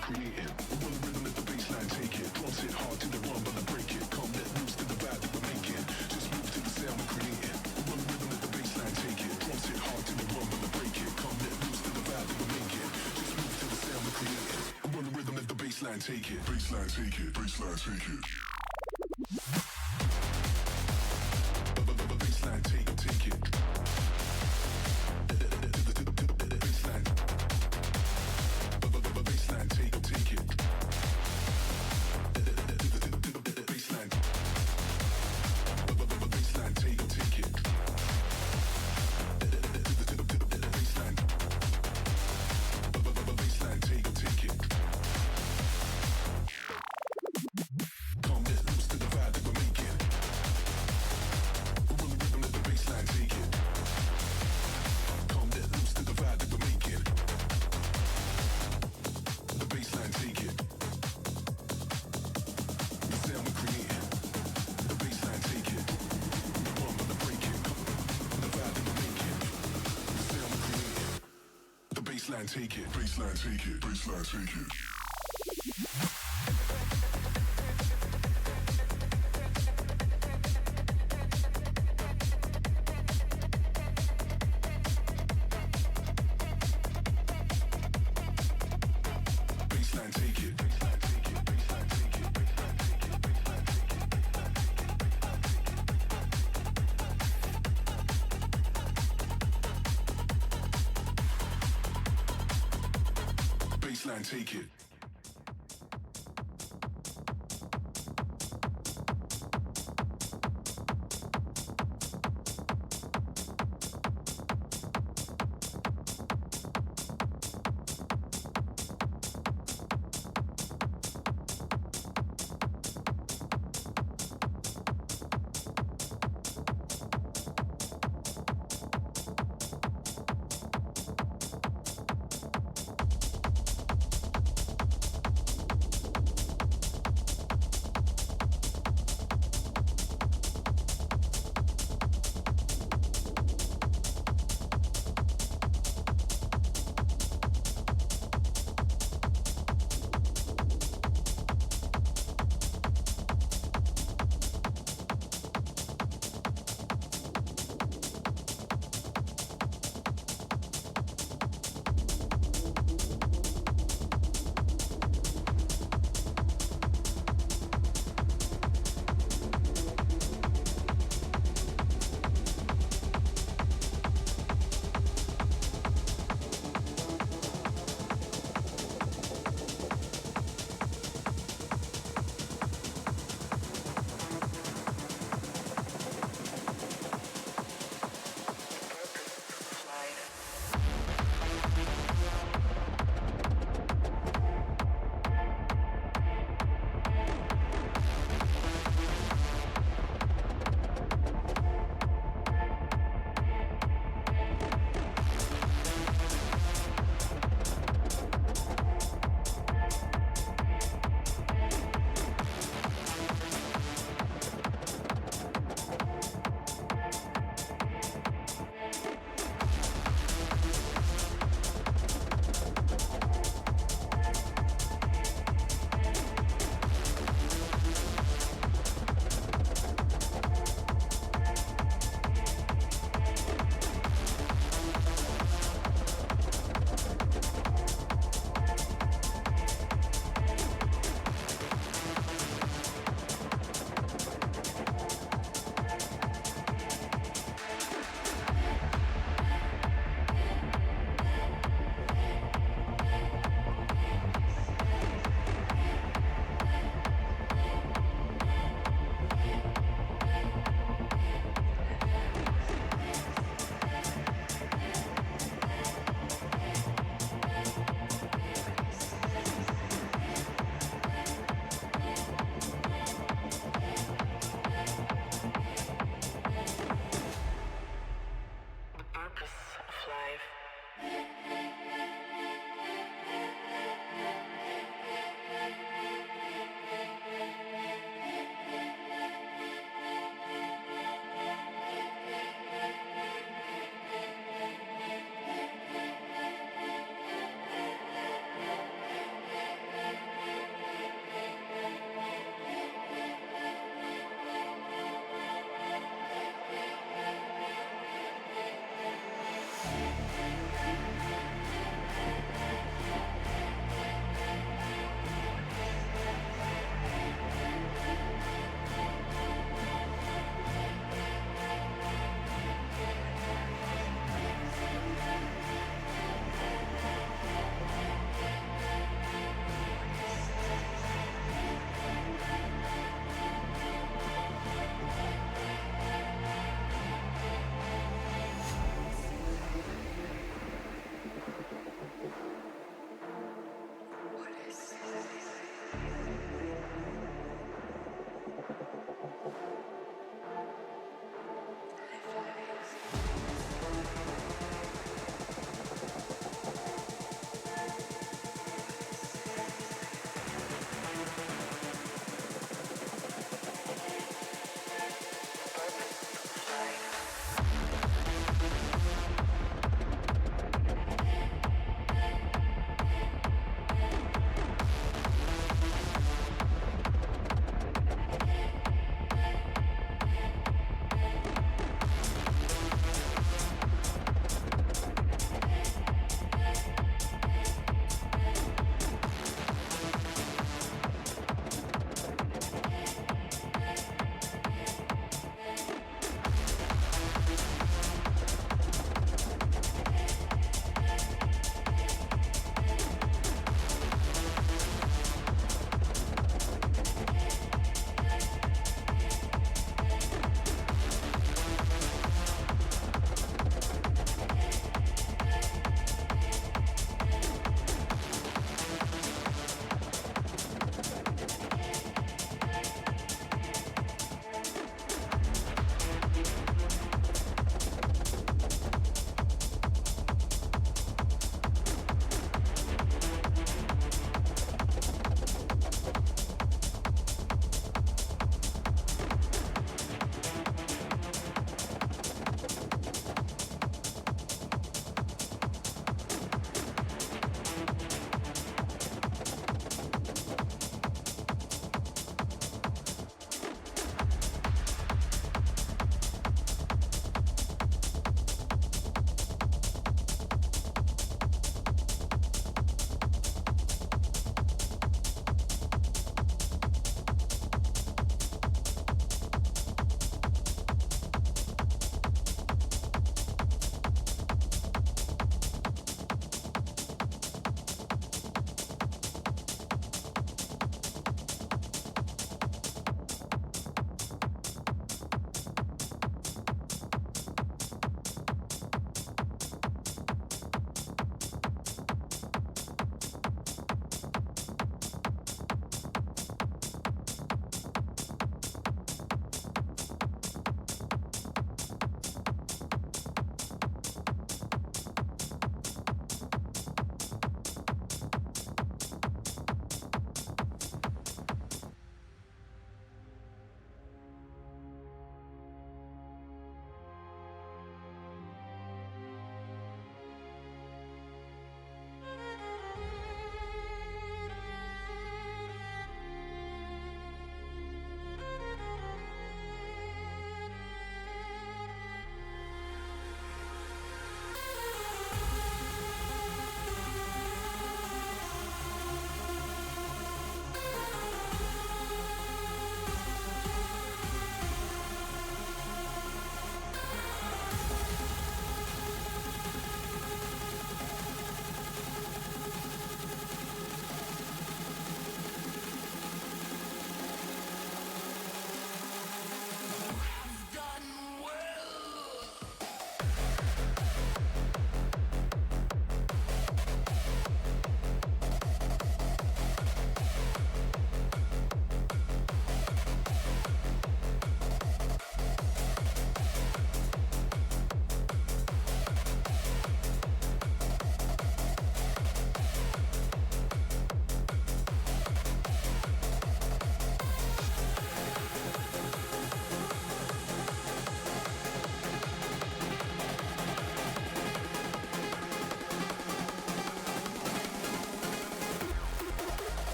creating. We want the rhythm, let the bassline take it. Drums hit hard till they run, but they break it. Come let loose to the vibe that we're making. Just move to the sound we're creating. We want the rhythm, let the bassline take it. Drums hit hard till they run, but they break it. Come let loose to the vibe that we're making. Just move to the sound we're creating. We want the rhythm, let the bassline take it. Bassline take it. Bassline take it. Bassline take it. Take it. Bassline. Bassline take it. Take it. Bassline. Bassline take it. Take it. Bassline. Bassline take it. Take it. Come let loose to the vibe that we're making. We want the rhythm, let the bassline take it. Come let loose to the vibe that we're making. The bassline take it. The sound we're creating. The bassline take it. The run but the break it. The vibe that we're making. The sound we're creating. The bassline take it. Bassline take it. Bassline take it. Bassline take it. Bassline take it. Bassline take it. Bassline take it. Bassline take it. Bassline take it.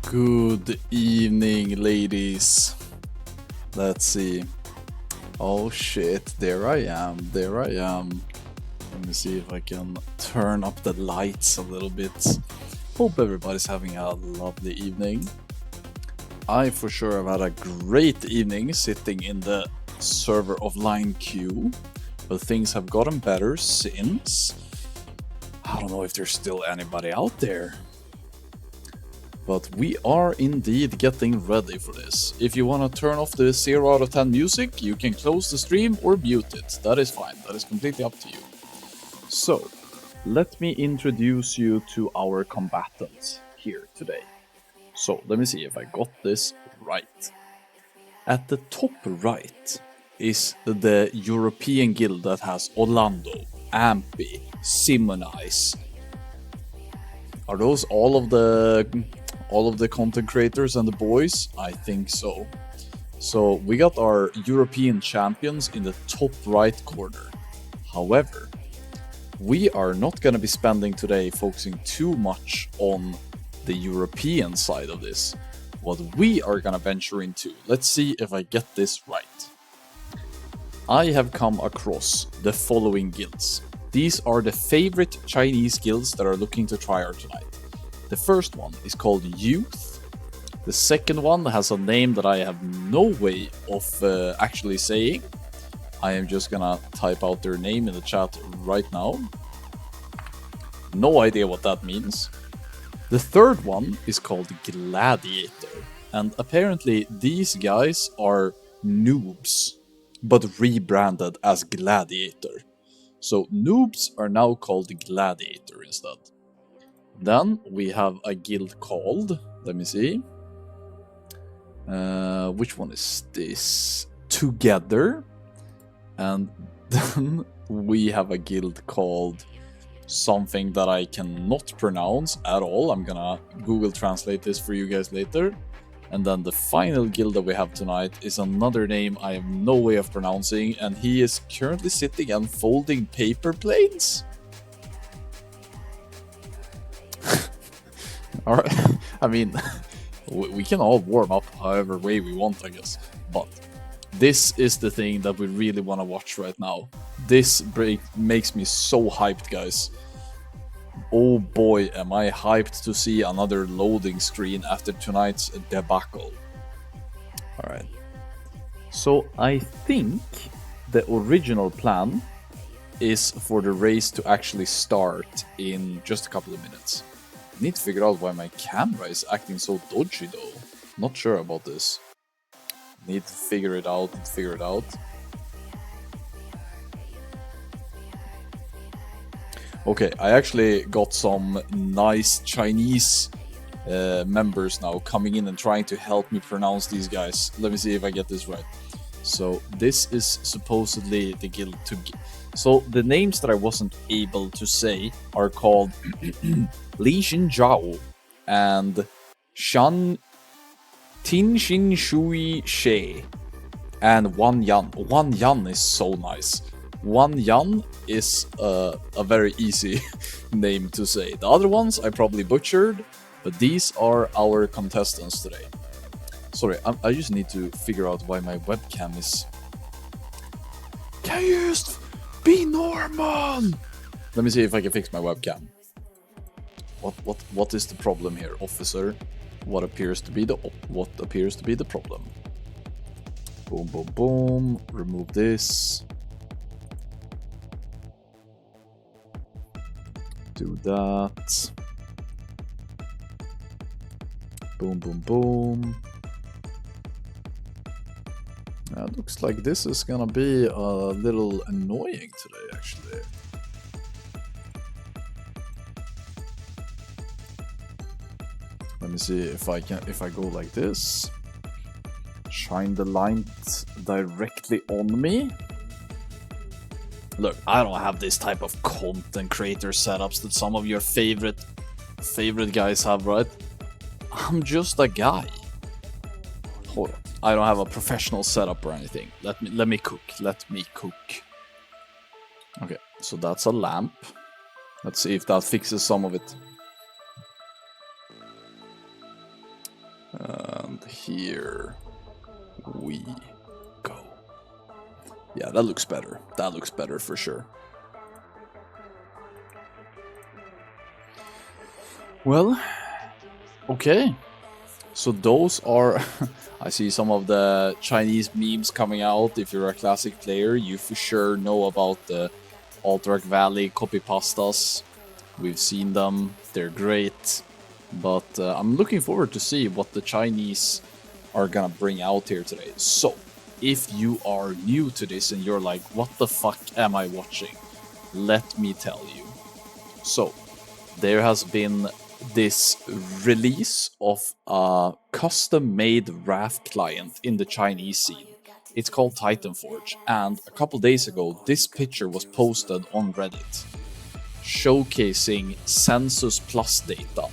Good evening, ladies. Let's see. Oh shit, there I am. Let me see if I can turn up the lights a little bit. Hope everybody's having a lovely evening. I for sure have had a great evening sitting in the server of Line Q, but things have gotten better since. I don't know if there's still anybody out there. But we are indeed getting ready for this. If you want to turn off the 0 out of 10 music, you can close the stream or mute it. That is fine. That is completely up to you. So, let me introduce you to our combatants here today. So, let me see if I got this right. At the top right is the European guild that has Orlando, Ampy, Simonize. Are those all of the content creators and the boys? I think so. So we got our European champions in the top right corner. However, we are not going to be spending today focusing too much on the European side of this. What we are going to venture into, let's see if I get this right. I have come across the following guilds. These are the favorite Chinese guilds that are looking to try our tonight. The first one is called Youth. The second one has a name that I have no way of actually saying. I am just gonna type out their name in the chat right now. No idea what that means. The third one is called Gladiator. And apparently these guys are noobs, but rebranded as Gladiator. So noobs are now called Gladiator instead. Then we have a guild called, let me see, which one is this? Together. And then we have a guild called something that I cannot pronounce at all. I'm gonna Google translate this for you guys later. And then the final guild that we have tonight is another name I have no way of pronouncing, and he is currently sitting and folding paper planes. Alright, I mean, we can all warm up however way we want, I guess. But this is the thing that we really want to watch right now. This break makes me so hyped, guys. Oh boy, am I hyped to see another loading screen after tonight's debacle. Alright. So I think the original plan is for the race to actually start in just a couple of minutes. I need to figure out why my camera is acting so dodgy though. Not sure about this. Need to figure it out. Okay, I actually got some nice Chinese members now coming in and trying to help me pronounce these guys. Let me see if I get this right. So this is supposedly the guild to... So the names that I wasn't able to say are called Li Xin Zhao and Shan Tin Xin Shui She and Wan Yan. Wan Yan is so nice. Wan Yan is a very easy name to say. The other ones I probably butchered, but these are our contestants today. Sorry, I just need to figure out why my webcam is... Can you just be normal? Let me see if I can fix my webcam. What is the problem here, officer? What appears to be the problem? Boom, boom, boom. Remove this. Do that. Boom, boom, boom. Looks like this is gonna be a little annoying today, actually. Let me see if I go like this. Shine the light directly on me. Look, I don't have this type of content creator setups that some of your favorite guys have, right? I'm just a guy. Hold on. I don't have a professional setup or anything. Let me cook. Let me cook. Okay, so that's a lamp. Let's see if that fixes some of it. And here we go. Yeah, that looks better. That looks better for sure. Well, okay. So those are... I see some of the Chinese memes coming out. If you're a classic player, you for sure know about the Alterac Valley copy pastas. We've seen them. They're great. But I'm looking forward to see what the Chinese are gonna bring out here today. So, if you are new to this and you're like, what the fuck am I watching? Let me tell you. So, there has been this release of a custom-made RAF client in the Chinese scene. It's called Titanforge, and a couple days ago, this picture was posted on Reddit, showcasing Census Plus data.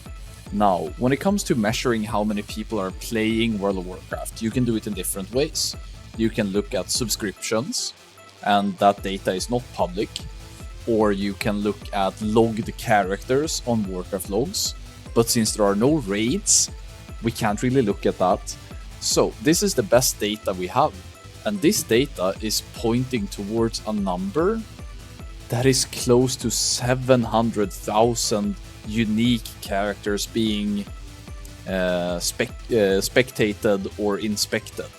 Now, when it comes to measuring how many people are playing World of Warcraft, you can do it in different ways. You can look at subscriptions, and that data is not public. Or you can look at logged characters on Warcraft logs. But since there are no raids, we can't really look at that. So, this is the best data we have. And this data is pointing towards a number that is close to 700,000 unique characters being spectated or inspected.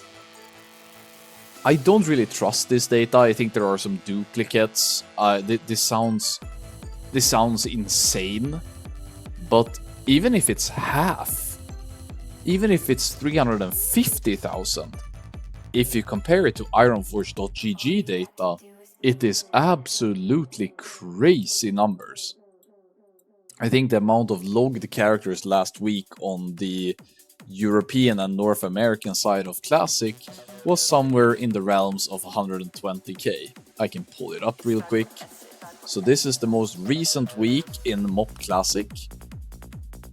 I don't really trust this data. I think there are some duplicates. This sounds insane. But even if it's half, even if it's 350,000, if you compare it to Ironforge.gg data, it is absolutely crazy numbers. I think the amount of logged characters last week on the European and North American side of Classic was somewhere in the realms of 120k. I can pull it up real quick. So this is the most recent week in MOP Classic.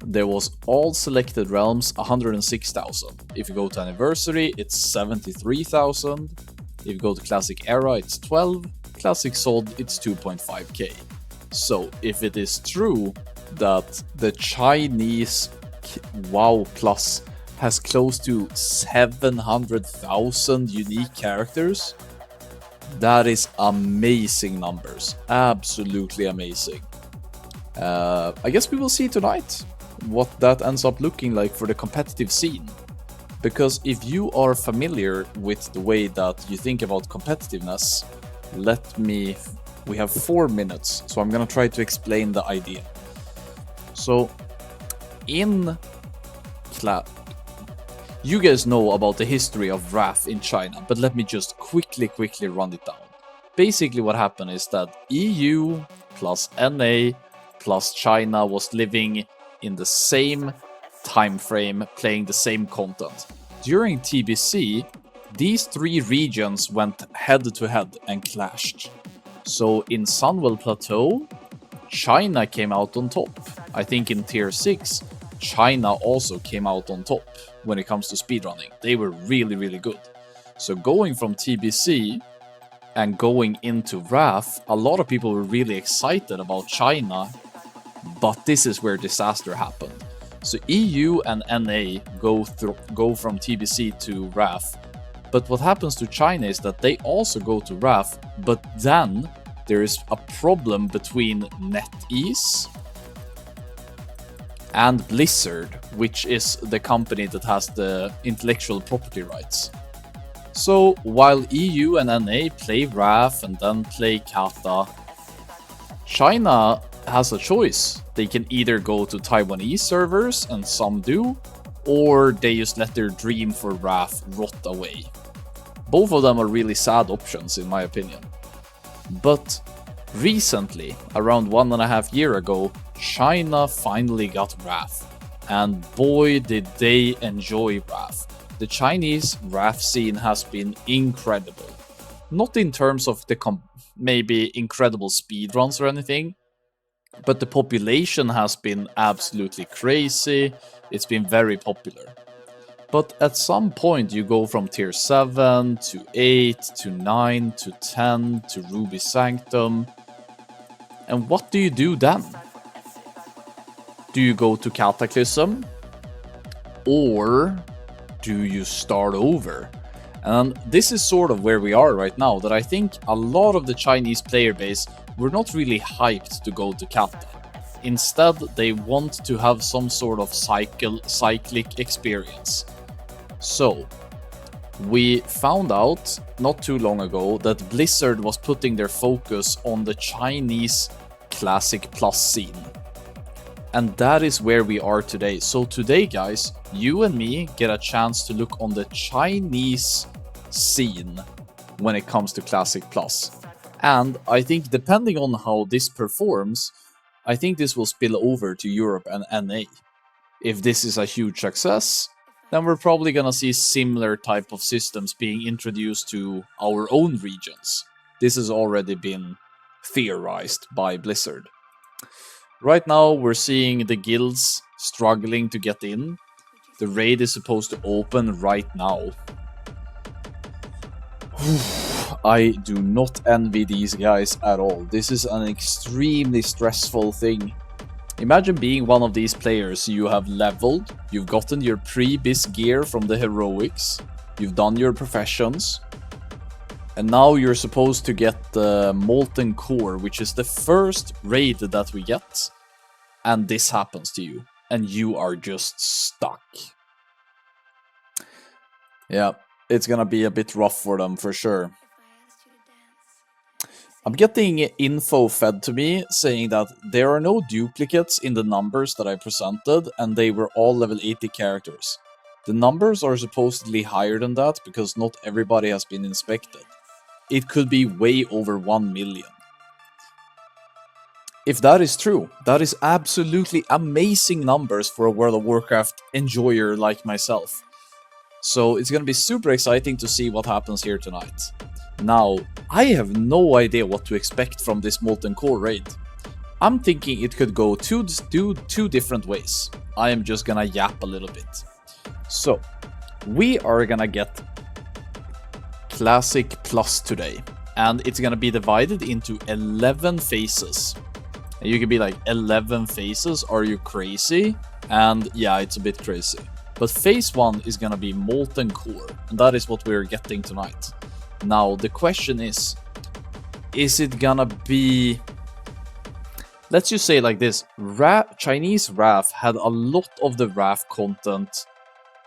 There was all selected realms 106,000. If you go to Anniversary, it's 73,000. If you go to Classic Era, it's 12. Classic Sold, it's 2.5k. So if it is true that the Chinese WoW Plus has close to 700,000 unique characters, that is amazing numbers. Absolutely amazing. I guess we will see tonight what that ends up looking like for the competitive scene. Because if you are familiar with the way that you think about competitiveness, we have 4 minutes, so I'm gonna try to explain the idea. So, you guys know about the history of RAF in China, but let me just quickly run it down. Basically what happened is that EU plus NA plus China was living in the same time frame, playing the same content. During TBC, these 3 regions went head to head and clashed. So in Sunwell Plateau, China came out on top. I think in Tier 6, China also came out on top when it comes to speedrunning. They were really good. So going from TBC and going into RAF, a lot of people were really excited about China, but this is where disaster happened. So EU and NA go from TBC to RAF, but what happens to China is that they also go to RAF, but then there is a problem between NetEase and Blizzard, which is the company that has the intellectual property rights. So while EU and NA play RAF and then play Kata, China has a choice. They can either go to Taiwanese servers, and some do, or they just let their dream for RAF rot away. Both of them are really sad options in my opinion. But recently, around 1.5 years ago, China finally got RAF, and boy did they enjoy RAF. The Chinese RAF scene has been incredible. Not in terms of the maybe incredible speedruns or anything, but the population has been absolutely crazy. It's been very popular. But at some point you go from tier 7 to 8 to 9 to 10 to Ruby Sanctum. And what do you do then? Do you go to Cataclysm? Or do you start over? And this is sort of where we are right now, that I think a lot of the Chinese player base were not really hyped to go to Kata. Instead, they want to have some sort of cyclic experience. So, we found out not too long ago that Blizzard was putting their focus on the Chinese Classic Plus scene. And that is where we are today. So today, guys, you and me get a chance to look on the Chinese scene when it comes to Classic Plus. And I think depending on how this performs, I think this will spill over to Europe and NA. If this is a huge success, then we're probably gonna see similar type of systems being introduced to our own regions. This has already been theorized by Blizzard. Right now, we're seeing the guilds struggling to get in. The raid is supposed to open right now. I do not envy these guys at all. This is an extremely stressful thing. Imagine being one of these players. You have leveled, you've gotten your pre-bis gear from the heroics, you've done your professions, and now you're supposed to get the Molten core, which is the first raid that we get, and this happens to you, and you are just stuck. Yeah, it's gonna be a bit rough for them for sure. I'm getting info fed to me saying that there are no duplicates in the numbers that I presented, and they were all level 80 characters. The numbers are supposedly higher than that because not everybody has been inspected. It could be way over 1 million. If that is true, that is absolutely amazing numbers for a World of Warcraft enjoyer like myself. So it's gonna be super exciting to see what happens here tonight. Now, I have no idea what to expect from this Molten Core raid. I'm thinking it could go two different ways. I am just gonna yap a little bit. So, we are gonna get Classic Plus today, and it's gonna be divided into 11 phases. And you can be like, 11 phases? Are you crazy? And yeah, it's a bit crazy. But phase 1 is gonna be Molten Core, and that is what we're getting tonight. Now, the question is it gonna be... Let's just say it like this. Chinese RAF had a lot of the RAF content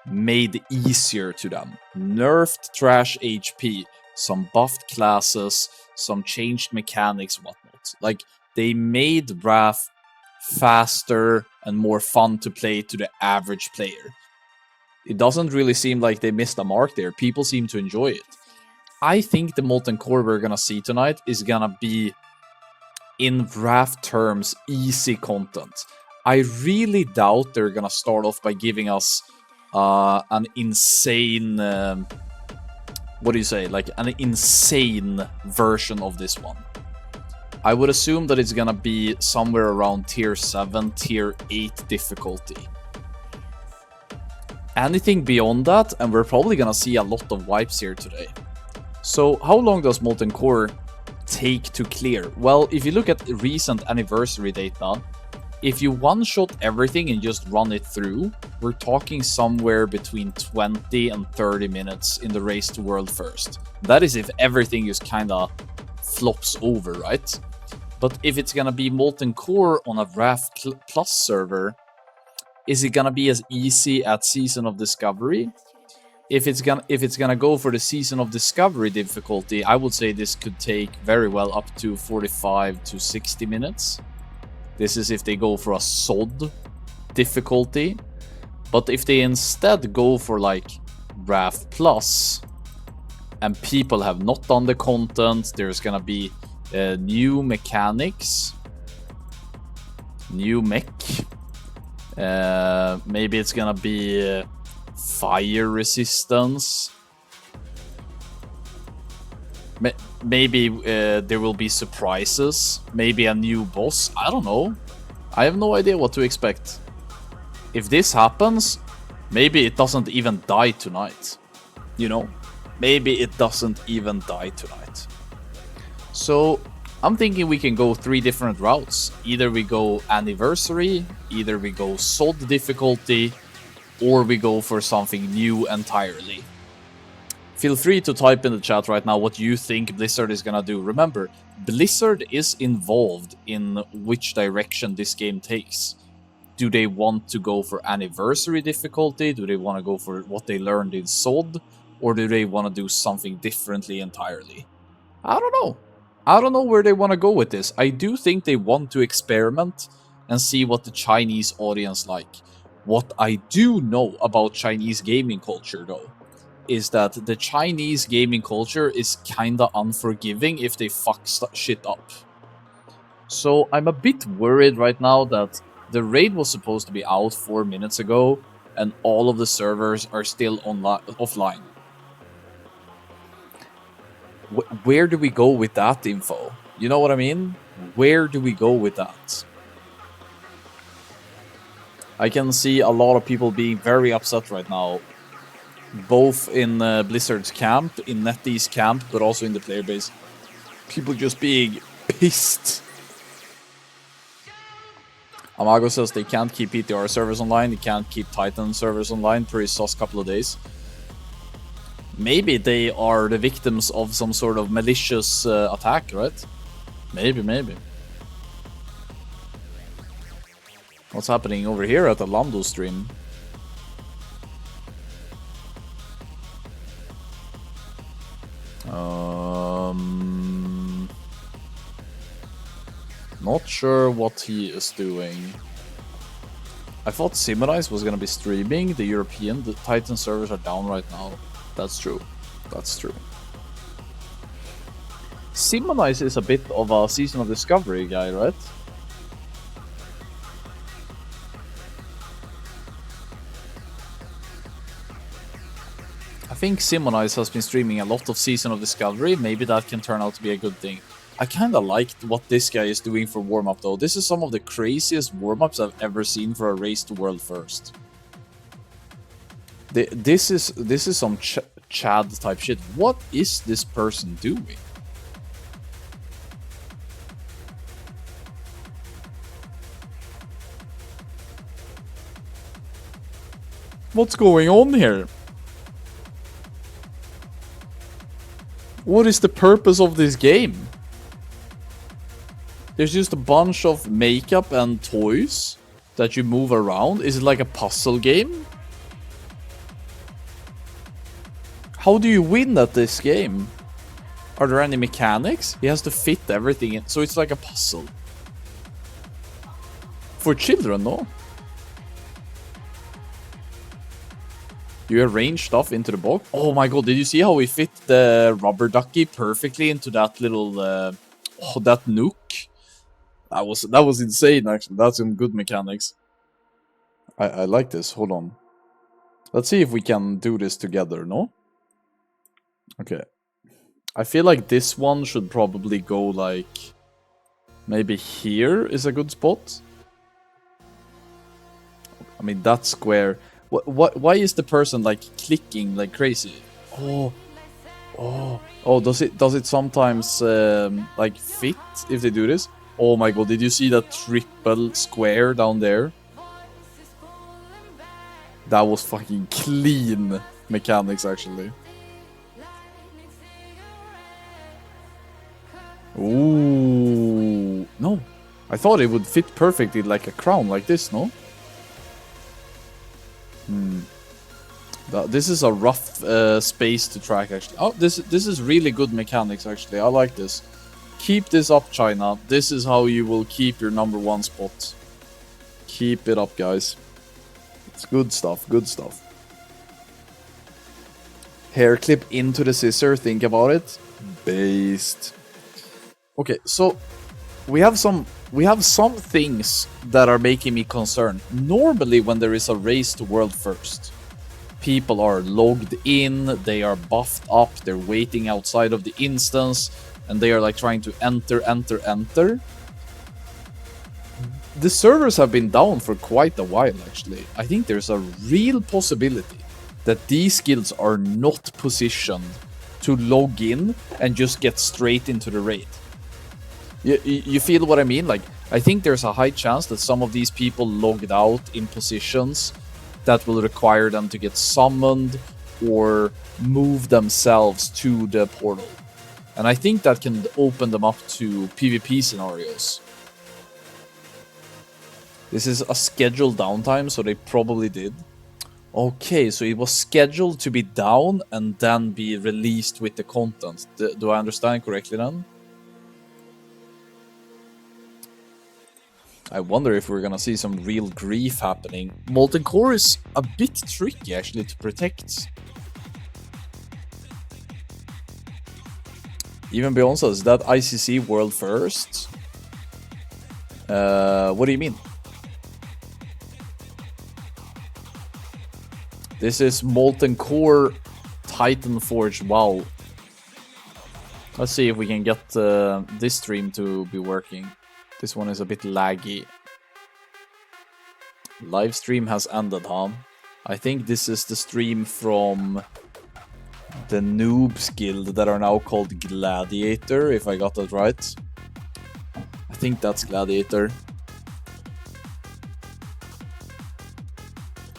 made easier to them. Nerfed trash HP, some buffed classes, some changed mechanics, whatnot. Like, they made RAF faster and more fun to play to the average player. It doesn't really seem like they missed a mark there. People seem to enjoy it. I think the Molten Core we're gonna see tonight is gonna be, in RAF terms, easy content. I really doubt they're gonna start off by giving us an insane... what do you say? Like, an insane version of this one. I would assume that it's gonna be somewhere around tier 7, tier 8 difficulty. Anything beyond that, and we're probably gonna see a lot of wipes here today. So, how long does Molten Core take to clear? Well, if you look at recent anniversary data, if you one-shot everything and just run it through, we're talking somewhere between 20 and 30 minutes in the race to World First. That is if everything just kinda flops over, right? But if it's gonna be Molten Core on a RAF Plus server, is it gonna be as easy at Season of Discovery? If it's gonna go for the Season of Discovery difficulty, I would say this could take very well up to 45 to 60 minutes. This is if they go for a SOD difficulty. But if they instead go for like RAF Plus, and people have not done the content, there's gonna be new mechanics, new mech. Maybe it's gonna be fire resistance. Maybe there will be surprises. Maybe a new boss. I don't know. I have no idea what to expect. If this happens, Maybe it doesn't even die tonight. You know? Maybe it doesn't even die tonight. So I'm thinking we can go 3 different routes. Either we go anniversary, either we go SOD difficulty, or we go for something new entirely. Feel free to type in the chat right now what you think Blizzard is gonna do. Remember, Blizzard is involved in which direction this game takes. Do they want to go for anniversary difficulty? Do they want to go for what they learned in SOD? Or do they want to do something differently entirely? I don't know. I don't know where they want to go with this. I do think they want to experiment and see what the Chinese audience like. What I do know about Chinese gaming culture, though, is that the Chinese gaming culture is kinda unforgiving if they fuck shit up. So I'm a bit worried right now that the raid was supposed to be out 4 minutes ago, and all of the servers are still offline. Where do we go with that info? You know what I mean? Where do we go with that? I can see a lot of people being very upset right now, both in Blizzard's camp, in NetEase camp, but also in the player base. People just being pissed. Amago says they can't keep PTR servers online, they can't keep Titan servers online for his sus couple of days. Maybe they are the victims of some sort of malicious attack, right? Maybe. What's happening over here at the Lando stream? Not sure what he is doing. I thought Simonize was gonna be streaming. The Titan servers are down right now. That's true. That's true. Simonize is a bit of a Season of Discovery guy, right? I think Simonize has been streaming a lot of Season of Discovery. Maybe that can turn out to be a good thing. I kinda liked what this guy is doing for warm-up though. This is some of the craziest warm-ups I've ever seen for a race to world first. This is some Chad type shit. What is this person doing? What's going on here? What is the purpose of this game? There's just a bunch of makeup and toys that you move around. Is it like a puzzle game? How do you win at this game? Are there any mechanics? He has to fit everything in, so it's like a puzzle. For children, no? You arrange stuff into the box. Oh my god, did you see how we fit the rubber ducky perfectly into that little that nook? That was insane actually. That's some good mechanics. I like this. Hold on. Let's see if we can do this together, no? Okay. I feel like this one should probably go like maybe here is a good spot. I mean that square. Why is the person like clicking like crazy? Oh, does it sometimes like fit if they do this? Oh my god, did you see that triple square down there? That was fucking clean mechanics actually. Ooh, no. I thought it would fit perfectly like a crown like this, no? This is a rough space to track actually. Oh, this is really good mechanics actually. I like this. Keep this up, China. This is how you will keep your #1 spot. Keep it up, guys. It's good stuff, good stuff. Hair clip into the scissor, think about it. Based. Okay, so we have some things that are making me concerned. Normally when there is a race to world first, people are logged in, they are buffed up, they're waiting outside of the instance, and they are like trying to enter. the servers have been down for quite a while, actually. I think there's a real possibility that these guilds are not positioned to log in and just get straight into the raid. You feel what I mean? Like, I think there's a high chance that some of these people logged out in positions that will require them to get summoned or move themselves to the portal. And I think that can open them up to PvP scenarios. This is a scheduled downtime, so they probably did. Okay, so it was scheduled to be down and then be released with the content. Do I understand correctly then? I wonder if we're gonna see some real grief happening. Molten Core is a bit tricky actually to protect. Even beyond us, that ICC world first? What do you mean? This is Molten Core Titan Forge. Wow. Let's see if we can get this stream to be working. This one is a bit laggy. Live stream has ended, huh? I think this is the stream from the Noobs Guild that are now called Gladiator, if I got that right. I think that's Gladiator.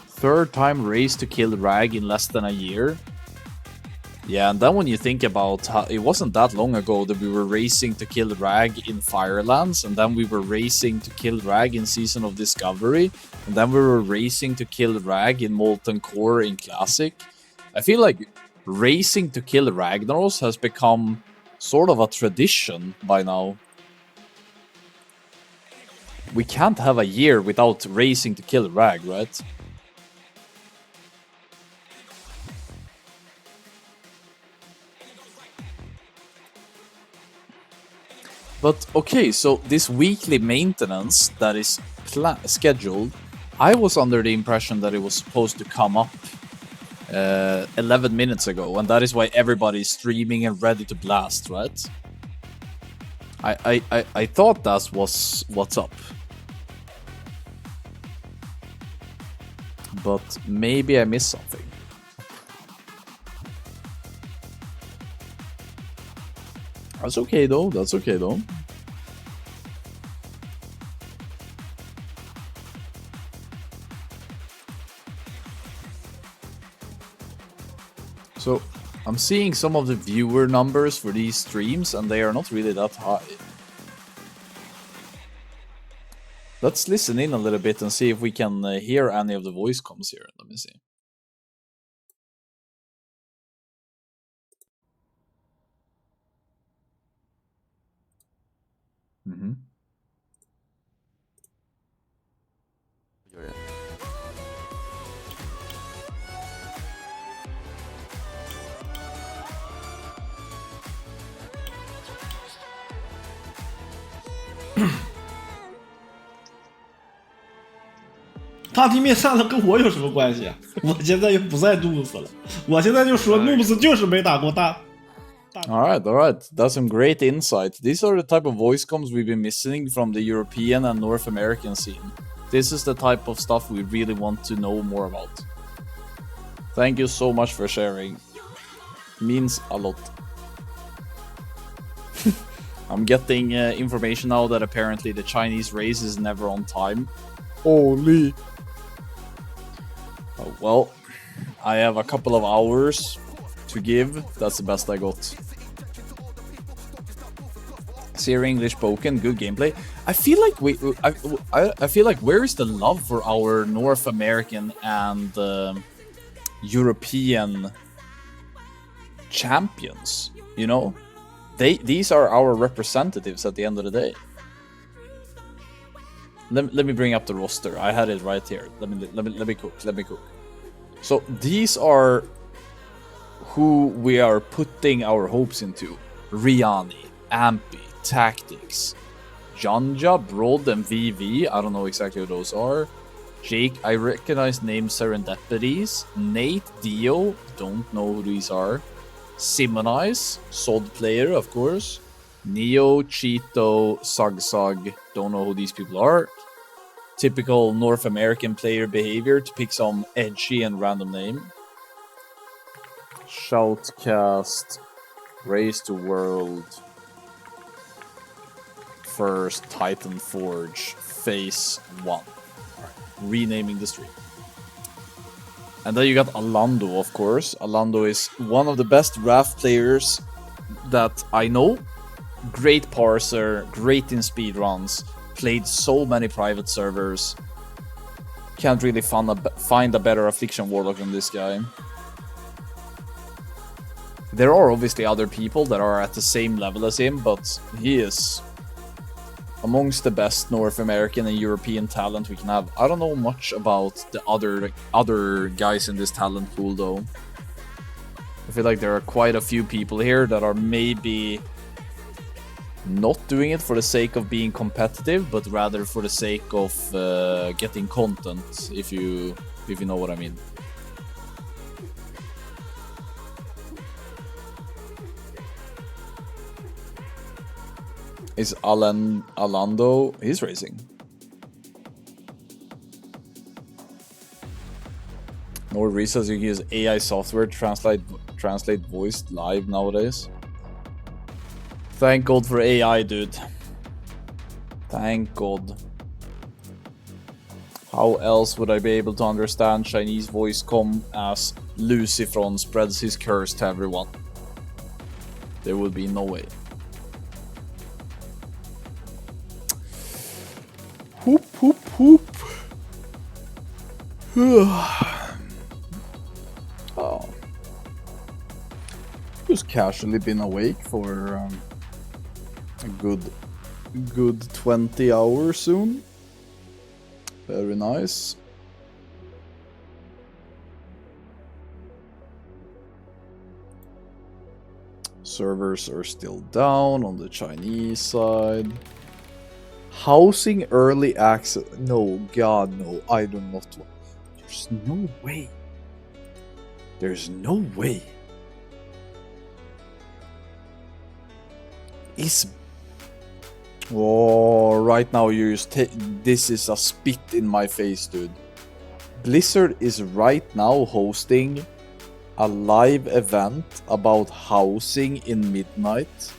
Third time race to kill Rag in less than a year. Yeah, and then when you think about how it wasn't that long ago that we were racing to kill Rag in Firelands, and then we were racing to kill Rag in Season of Discovery, and then we were racing to kill Rag in Molten Core in Classic. I feel like racing to kill Ragnaros has become sort of a tradition by now. We can't have a year without racing to kill Rag, right? But okay, so this weekly maintenance that is scheduled, I was under the impression that it was supposed to come up 11 minutes ago, and that is why everybody is streaming and ready to blast, right? I thought that was what's up. But maybe I missed something. That's okay though, that's okay though. So, I'm seeing some of the viewer numbers for these streams and they are not really that high. Let's listen in a little bit and see if we can hear any of the voice comms here. Let me see. Mm-hmm.他地面上的跟我有什么关系啊？我现在又不在 Noobs 了，我现在就说 Noobs 就是没打过大。All right, that's some great insight. These are the type of voice comms we've been missing from the European and North American scene. This is the type of stuff we really want to know more about. Thank you so much for sharing. Means a lot. I'm getting information now that apparently the Chinese race is never on time. Holy. Oh, well, I have a couple of hours to give. That's the best I got. Zero English spoken, good gameplay. I feel like I feel like where is the love for our North American and European champions? You know, these are our representatives at the end of the day. Let me bring up the roster. I had it right here. Let me cook. So these are who we are putting our hopes into. Riani, Ampy, Tactics, Janja, Broad, and VV. I don't know exactly who those are. Jake, I recognize names Serendipities. Nate, Dio, don't know who these are. Simonize, Sod player, of course. Neo, Cheeto, Sug, don't know who these people are. Typical North American player behavior to pick some edgy and random name. Shoutcast, Race to World, First, Titan Forge, Phase 1. Right. Renaming the stream. And then you got Alando, of course. Alando is one of the best Wrath players that I know. Great parser, great in speedruns, played so many private servers. Can't really find a better Affliction Warlock than this guy. There are obviously other people that are at the same level as him, but he is amongst the best North American and European talent we can have. I don't know much about the other guys in this talent pool though. I feel like there are quite a few people here that are maybe not doing it for the sake of being competitive, but rather for the sake of getting content, if you know what I mean. Is Alando? He's racing. No reasons you can use AI software to translate voice live nowadays. Thank God for AI, dude. Thank God. How else would I be able to understand Chinese voice come as Lucifron spreads his curse to everyone? There would be no way. Whoop, whoop, whoop. Oh. Just casually been awake for a good 20 hours soon. Very nice. Servers are still down on the Chinese side. Housing early access. No, God, no. I do not want. There's no way. There's no way. Oh, right now you just this is a spit in my face, dude. Blizzard is right now hosting a live event about housing in midnight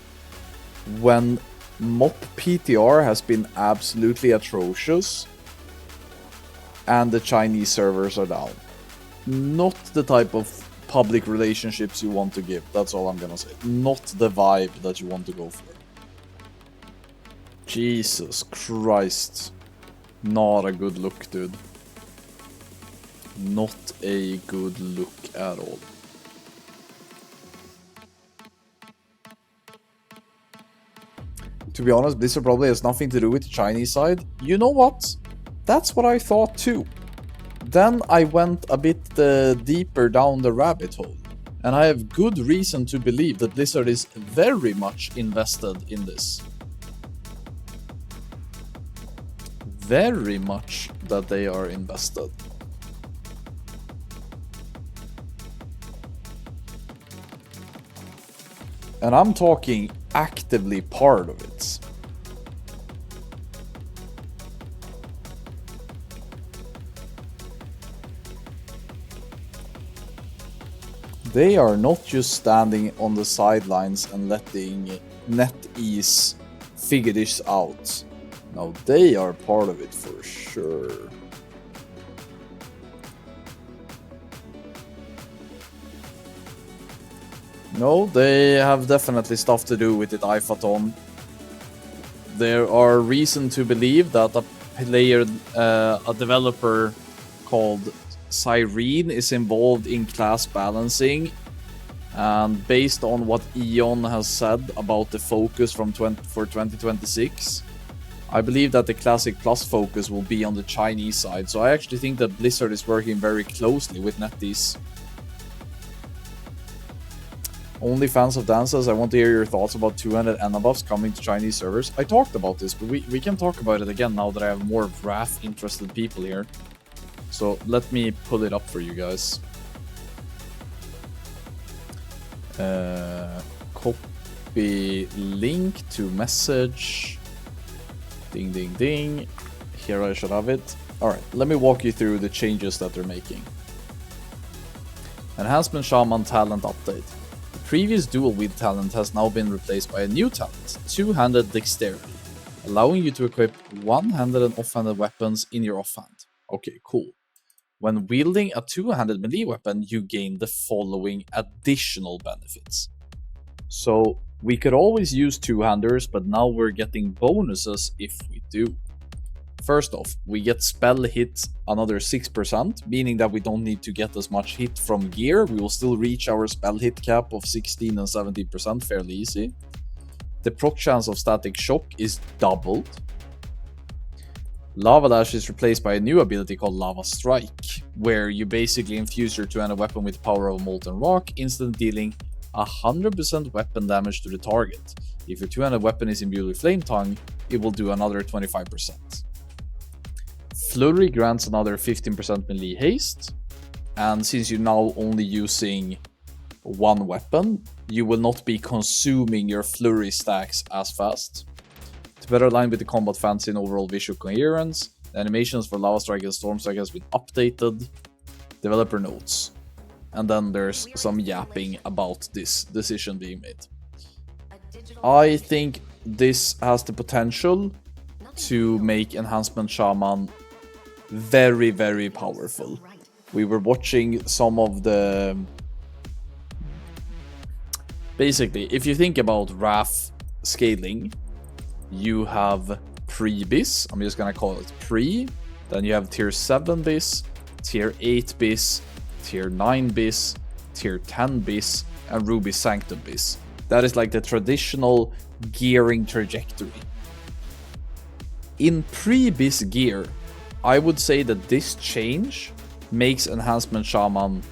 when MOP PTR has been absolutely atrocious and the Chinese servers are down. Not the type of public relationships you want to give, that's all I'm gonna say. Not the vibe that you want to go for. Jesus Christ. Not a good look, dude. Not a good look at all. To be honest, Blizzard probably has nothing to do with the Chinese side. You know what? That's what I thought too. Then I went a bit deeper down the rabbit hole. And I have good reason to believe that Blizzard is very much invested in this. Very much that they are invested. And I'm talking actively part of it. They are not just standing on the sidelines and letting NetEase figure this out. Now they are part of it for sure. No, they have definitely stuff to do with it, Ifaton. There are reason to believe that a developer called Cyrene is involved in class balancing, and based on what Eon has said about the focus for 2026, I believe that the Classic Plus focus will be on the Chinese side. So I actually think that Blizzard is working very closely with NetEase. Only fans of dances, I want to hear your thoughts about 200 N-buffs coming to Chinese servers. I talked about this, but we can talk about it again now that I have more Wrath interested people here. So let me pull it up for you guys. be link to message. Ding, ding, ding. Here I should have it. Alright, let me walk you through the changes that they're making. Enhancement Shaman talent update. The previous dual wield talent has now been replaced by a new talent, two-handed dexterity, allowing you to equip one-handed and off-handed weapons in your offhand. Okay, cool. When wielding a two-handed melee weapon, you gain the following additional benefits. So, we could always use two-handers, but now we're getting bonuses if we do. First off, we get spell hit another 6%, meaning that we don't need to get as much hit from gear. We will still reach our spell hit cap of 16 and 70% fairly easy. The proc chance of static shock is doubled. Lava Dash is replaced by a new ability called Lava Strike, where you basically infuse your two-handed weapon with the power of Molten Rock, instantly dealing 100% weapon damage to the target. If your two-handed weapon is imbued with Flame Tongue, it will do another 25%. Flurry grants another 15% melee haste, and since you're now only using one weapon, you will not be consuming your flurry stacks as fast. To better align with the combat fantasy and overall visual coherence, the animations for Lava Strike and Storm Strike has been updated. Developer notes. And then there's some yapping about this decision being made. I think this has the potential to make Enhancement Shaman very, very powerful. We were watching some of the... Basically, if you think about Wrath scaling, you have pre-bis, I'm just gonna call it pre, then you have tier 7 bis, tier 8 bis, tier 9 bis, tier 10 bis, and Ruby Sanctum bis. That is like the traditional gearing trajectory. In pre-bis gear, I would say that this change makes Enhancement Shaman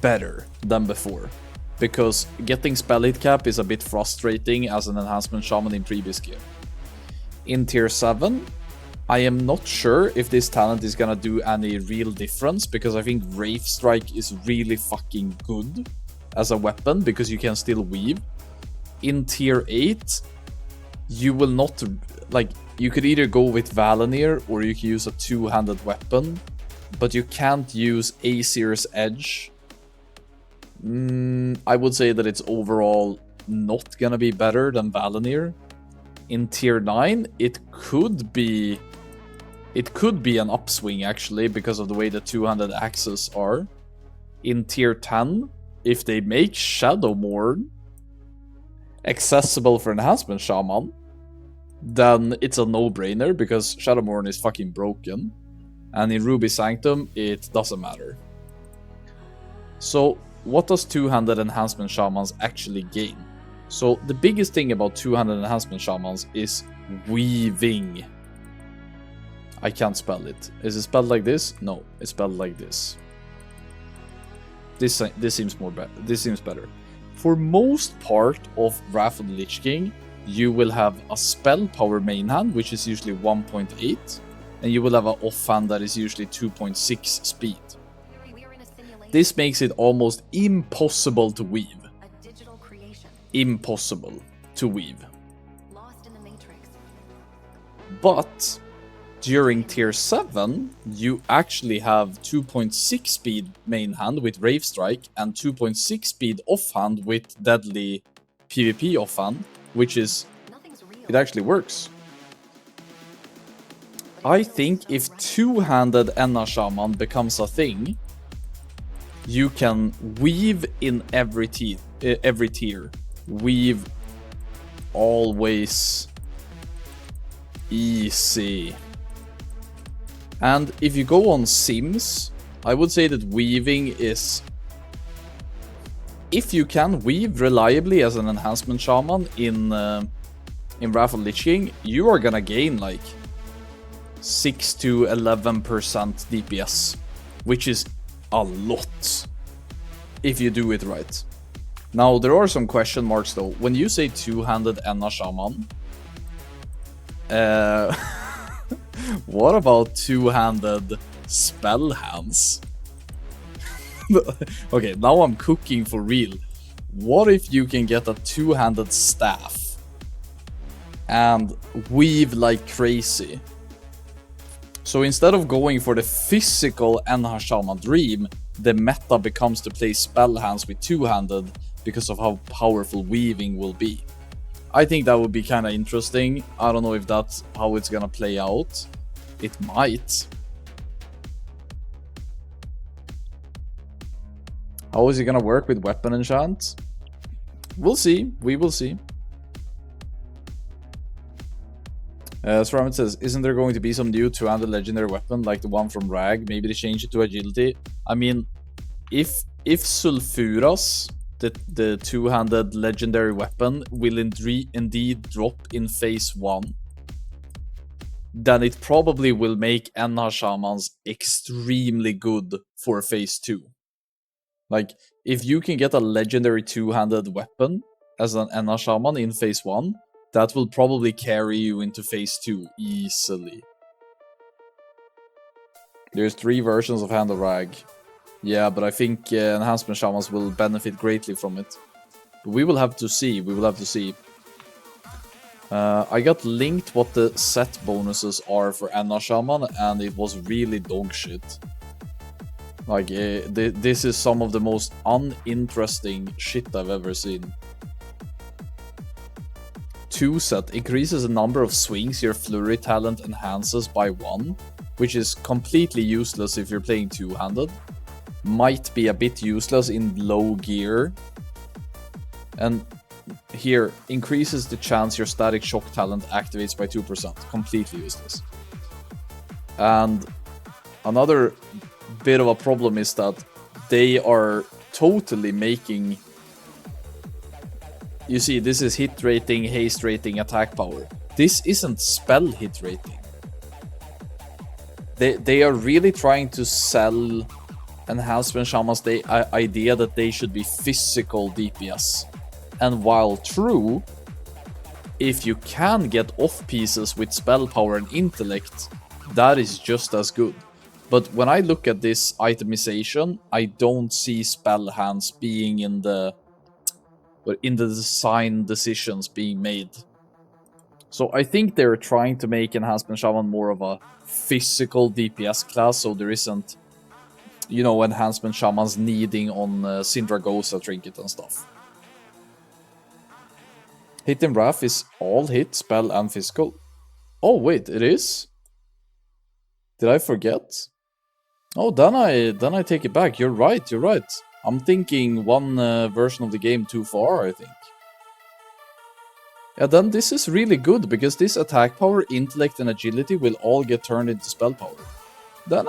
better than before, because getting spell hit cap is a bit frustrating as an Enhancement Shaman in pre-bis gear. In tier 7, I am not sure if this talent is gonna do any real difference, because I think Wraith Strike is really fucking good as a weapon, because you can still weave. In tier 8, you will not, like, you could either go with Valanir or you can use a two-handed weapon, but you can't use Aesir's Edge. I would say that it's overall not gonna be better than Valanir. In tier 9, it could be an upswing actually, because of the way the two-handed axes are. In tier 10, if they make Shadowmourne accessible for Enhancement Shaman, then it's a no-brainer, because Shadowmourne is fucking broken. And in Ruby Sanctum, it doesn't matter. So, what does two-handed Enhancement Shamans actually gain? So, the biggest thing about two-handed Enhancement Shamans is weaving. I can't spell it. Is it spelled like this? No, it's spelled like this. This seems better. For most part of Wrath of the Lich King, you will have a spell power main hand, which is usually 1.8, and you will have an offhand that is usually 2.6 speed. This makes it almost impossible to weave. Impossible to weave. But during tier 7, you actually have 2.6 speed main hand with Wraith Strike and 2.6 speed offhand with Deadly PvP offhand, which is, it actually works. I think if two-handed Enna Shaman becomes a thing, you can weave in every tier. Weave always easy. And if you go on Sims, I would say that weaving is... If you can weave reliably as an Enhancement Shaman in Wrath of Lich King, you are gonna gain like 6 to 11% DPS, which is a lot if you do it right. Now, there are some question marks though. When you say two-handed Enna Shaman, what about two-handed spell hands? Okay, now I'm cooking for real. what if you can get a two-handed staff and weave like crazy? So instead of going for the physical Enhashama Dream, the meta becomes to play spell hands with two-handed because of how powerful weaving will be. I think that would be kind of interesting. I don't know if that's how it's gonna play out. It might. How is it gonna work with weapon enchant? We'll see. We will see. Sramet says, isn't there going to be some new two-handed legendary weapon like the one from Rag? Maybe they change it to agility. I mean, if Sulfuras, the two-handed legendary weapon, will indeed drop in phase 1, then it probably will make Enna Shamans extremely good for phase 2. Like, if you can get a legendary two-handed weapon as an Enna Shaman in phase 1, that will probably carry you into phase 2 easily. There's 3 versions of Hand of Rag. Yeah, but I think Enhancement Shamans will benefit greatly from it. But we will have to see, I got linked what the set bonuses are for Enna Shaman, and it was really dog shit. Like, this is some of the most uninteresting shit I've ever seen. 2 set increases the number of swings your flurry talent enhances by 1, which is completely useless if you're playing two-handed. Might be a bit useless in low gear. And here, increases the chance your static shock talent activates by 2%. Completely useless. And another bit of a problem is that they are totally making... You see, this is hit rating, haste rating, attack power. This isn't spell hit rating. They are really trying to sell Enhancement Shamans the idea that they should be physical DPS. And while true, if you can get off pieces with spell power and intellect, that is just as good. But when I look at this itemization, I don't see spell hands being in the design decisions being made. So I think they're trying to make Enhancement Shaman more of a physical DPS class, so there isn't, you know, Enhancement Shamans needing on Syndragosa trinket and stuff. Hit and Wrath is all hit, spell, and physical. Oh wait, it is? Did I forget? Oh, then I take it back. You're right. I'm thinking one version of the game too far, I think. Yeah, then this is really good, because this attack power, intellect, and agility will all get turned into spell power. Then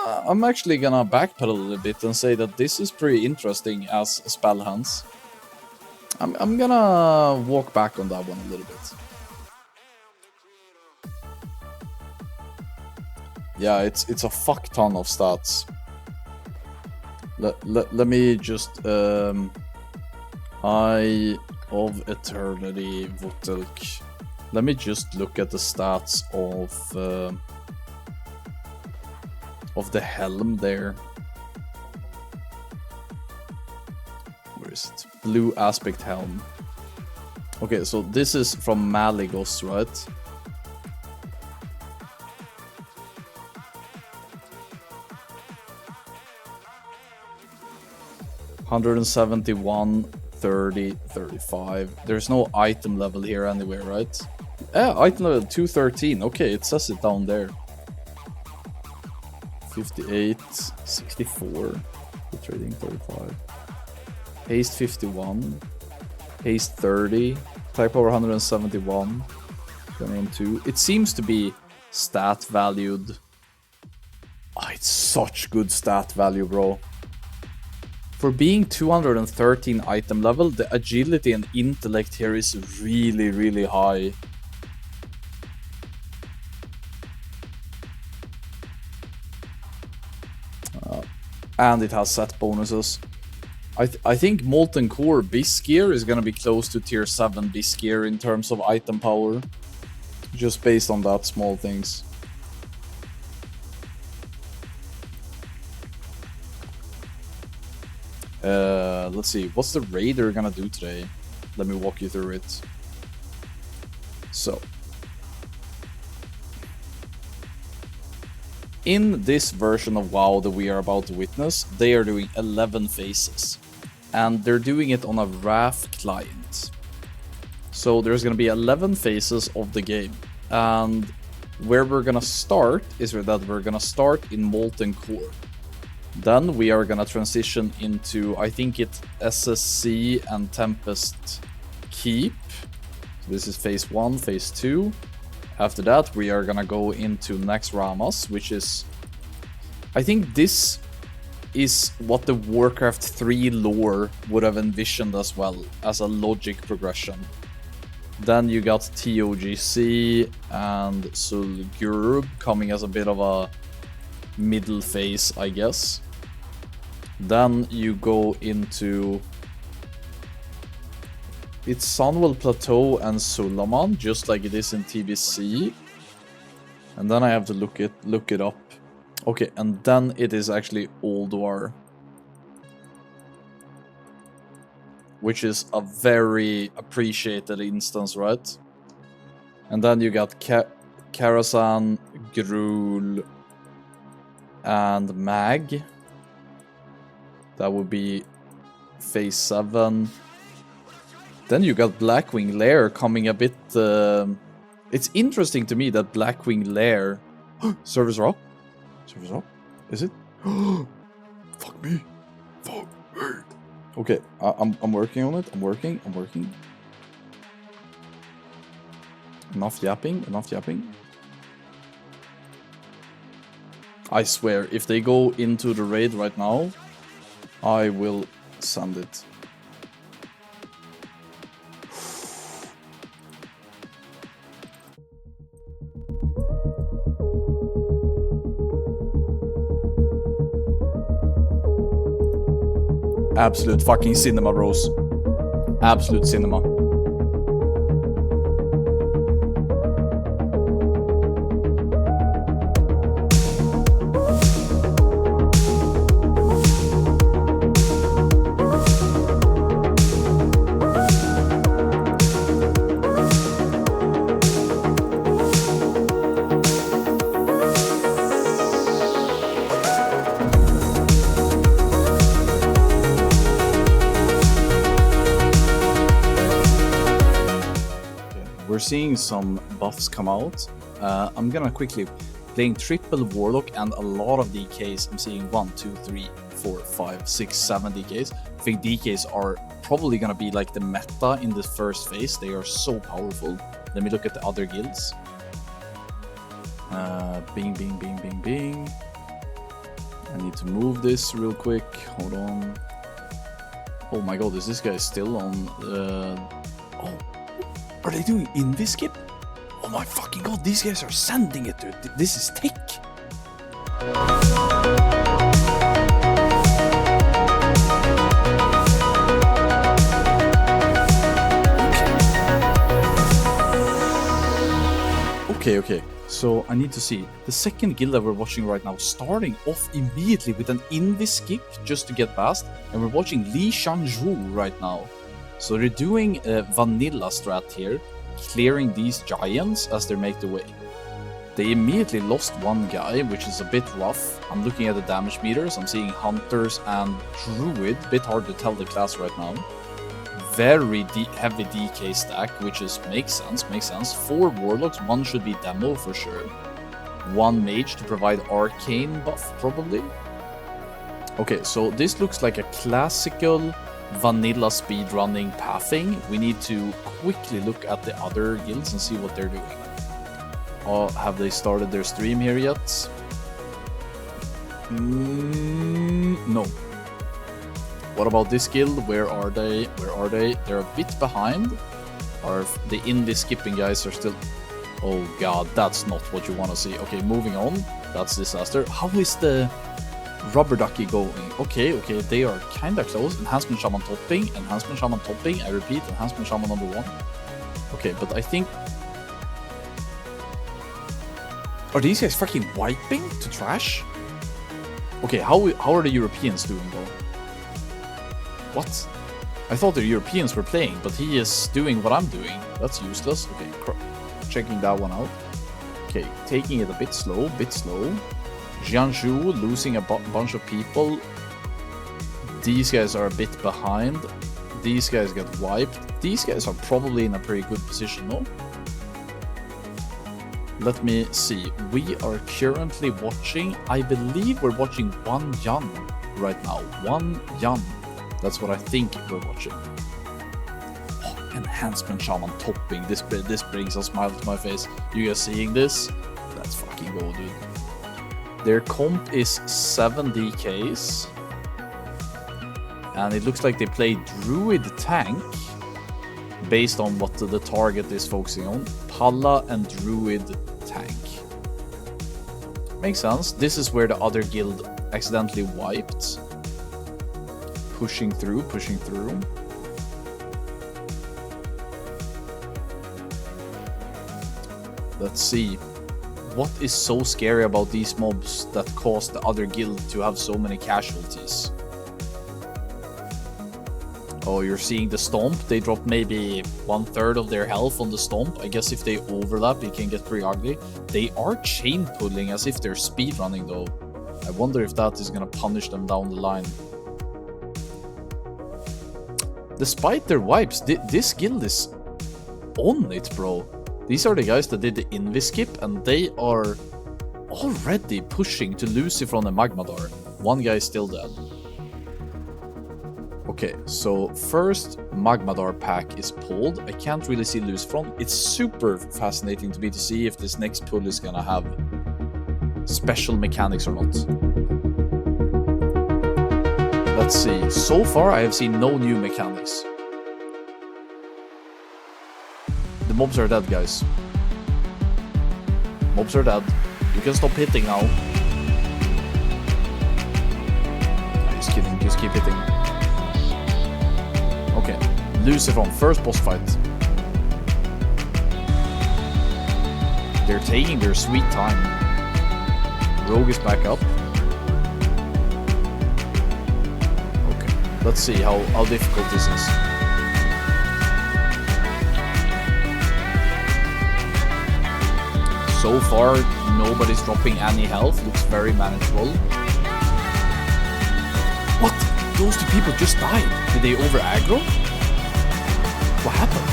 I'm actually gonna backpedal a little bit and say that this is pretty interesting as spell hands. I'm gonna walk back on that one a little bit. Yeah, it's a fuck ton of stats. Let me just Eye of Eternity, Votelk. Let me just look at the stats of the helm there. Where is it? Blue Aspect Helm. Okay, so this is from Malygos, right? $171, 30, 35. There's no item level here anywhere, right? Yeah, item level 213. Okay, it says it down there. 58, 64. Hit rating 35. Haste 51. Haste 30. Type power 171. 2. It seems to be stat valued. Oh, it's such good stat value, bro. For being 213 item level, the agility and intellect here is really, really high. And it has set bonuses. I think Molten Core Bisgear is gonna be close to tier 7 Bisgear in terms of item power. Just based on that small things. Let's see, what's the raid they're gonna do today? Let me walk you through it. So, in this version of WoW that we are about to witness, they are doing 11 phases. And they're doing it on a RAF client. So there's gonna be 11 phases of the game. And where we're gonna start is that we're gonna start in Molten Core. Then we are gonna transition into, I think it's SSC and Tempest Keep. So this is phase 1, phase 2. After that, we are gonna go into Nax Ramas, which is... I think this is what the Warcraft 3 lore would have envisioned as well, as a logic progression. Then you got TOGC and Sulgurub coming as a bit of a middle phase, I guess. Then you go into... It's Sunwell Plateau and Sulaman, just like it is in TBC. And then I have to look it up. Okay, and then it is actually Ulduar. Which is a very appreciated instance, right? And then you got Karasan, Gruul, and Mag. That would be phase 7. Then you got Blackwing Lair coming a bit... It's interesting to me that Blackwing Lair... Servers are up? Servers are up? Is it? Fuck me. Fuck me. Okay, I'm working on it. I'm working. Enough yapping. I swear, if they go into the raid right now, I will send it. Absolute fucking cinema, bros. Absolute cinema. We're seeing some buffs come out. I'm gonna quickly playing triple Warlock and a lot of DKs. I'm seeing 1, 2, 3, 4, 5, 6, 7 DKs. I think DKs are probably gonna be like the meta in the first phase. They are so powerful. Let me look at the other guilds. Bing. I need to move this real quick. Hold on. Oh my god, is this guy still on? Oh. Are they doing Inviskip? Oh my fucking god, these guys are sending it, dude. This is thick. Okay. So I need to see. The second guild that we're watching right now, starting off immediately with an Inviskip just to get past. And we're watching Li Shanzhu right now. So they're doing a vanilla strat here, clearing these giants as they make the way. They immediately lost one guy, which is a bit rough. I'm looking at the damage meters, I'm seeing Hunters and Druid, bit hard to tell the class right now. Very heavy DK stack, which is makes sense. 4 Warlocks, 1 should be Demo for sure. 1 Mage to provide Arcane buff, probably. Okay, so this looks like a classical vanilla speedrunning pathing. We need to quickly look at the other guilds and see what they're doing. Have they started their stream here yet? No. What about this guild? Where are they? They're a bit behind. Or the skipping guys are still... Oh god, that's not what you want to see. Okay, moving on. That's disaster. How is the Rubber Ducky going? Okay, they are kinda close. Enhancement Shaman topping. I repeat, Enhancement Shaman number 1. Okay, but I think... Are these guys fucking wiping to trash? Okay, how are the Europeans doing though? What? I thought the Europeans were playing, but he is doing what I'm doing. That's useless. Okay, checking that one out. Okay, taking it a bit slow, Jiangsu losing a bunch of people. These guys are a bit behind. These guys get wiped. These guys are probably in a pretty good position, no? Let me see. We are currently watching, I believe we're watching 1 Yan right now. 1 Yan. That's what I think we're watching. Oh, enhancement shaman topping. This brings a smile to my face. You guys seeing this? Let's fucking go, dude. Their comp is 7 DKs. And it looks like they play Druid tank based on what the target is focusing on. Palla and Druid tank. Makes sense. This is where the other guild accidentally wiped. Pushing through. Let's see. What is so scary about these mobs that caused the other guild to have so many casualties? Oh, you're seeing the stomp. They drop maybe 1/3 of their health on the stomp. I guess if they overlap, it can get pretty ugly. They are chain pulling as if they're speedrunning though. I wonder if that is gonna punish them down the line. Despite their wipes, this guild is on it, bro. These are the guys that did the invis skip, and they are already pushing to Lucifer on the Magmadar. One guy is still dead. Okay, so first Magmadar pack is pulled. I can't really see Lucifer. It's super fascinating to me to see if this next pull is gonna have special mechanics or not. Let's see. So far, I have seen no new mechanics. The mobs are dead, guys. Mobs are dead. You can stop hitting now. Just kidding, just keep hitting. Okay, Lucifer, first boss fight. They're taking their sweet time. Rogue is back up. Okay, let's see how difficult this is. So far, nobody's dropping any health. Looks very manageable. What? Those two people just died. Did they over aggro? What happened?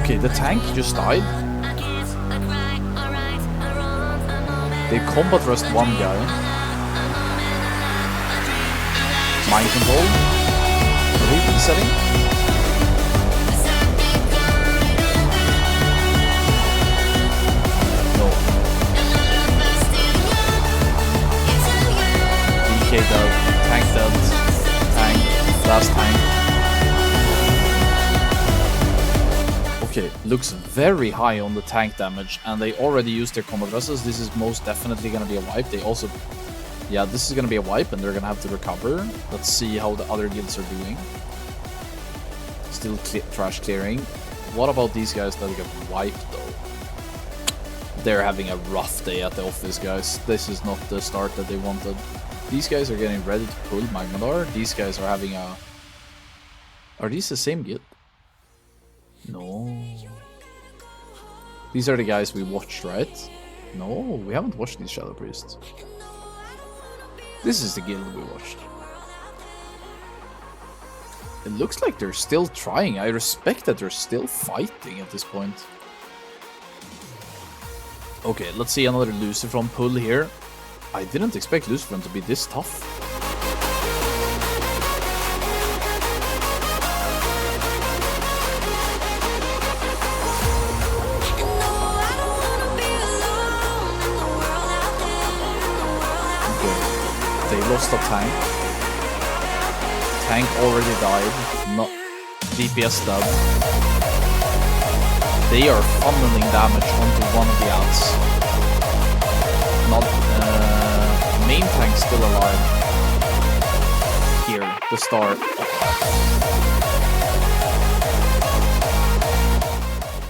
Okay, the tank just died. They combat rest one guy. Mind control. Repeat setting. Dead, tank dead, tank, last tank. Okay, looks very high on the tank damage, and they already used their combat vessels. This is most definitely gonna be a wipe. They also, yeah, this is gonna be a wipe, and they're gonna have to recover. Let's see how the other guilds are doing. Still trash clearing. What about these guys that get wiped though? They're having a rough day at the office, guys. This is not the start that they wanted. These guys are getting ready to pull Magmadar. These guys are having a... Are these the same guild? No. These are the guys we watched, right? No, we haven't watched these Shadow Priests. This is the guild we watched. It looks like they're still trying. I respect that they're still fighting at this point. Okay, let's see another Lucifer pull here. I didn't expect Lucifer to be this tough. Okay, they lost a tank. Tank already died. Not DPS dead. They are funneling damage onto one of the ads. Not main tank still alive. Here, the start.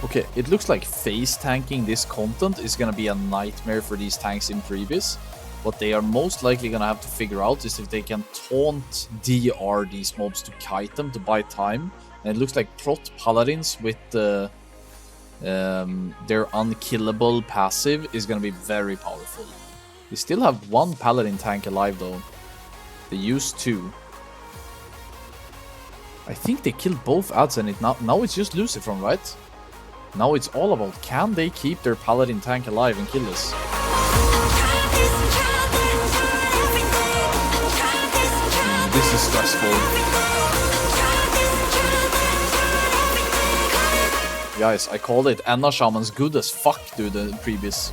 Okay, it looks like phase tanking this content is gonna be a nightmare for these tanks in previous. What they are most likely gonna have to figure out is if they can taunt DR these mobs to kite them to buy time. And it looks like Prot Paladins with their unkillable passive is gonna be very powerful. They still have one Paladin tank alive though. They used 2. I think they killed both ads and it now it's just Lucifron, right? Now it's all about can they keep their Paladin tank alive and kill this? This is stressful. Guys, I called it. Anna Shaman's good as fuck, dude, the previous.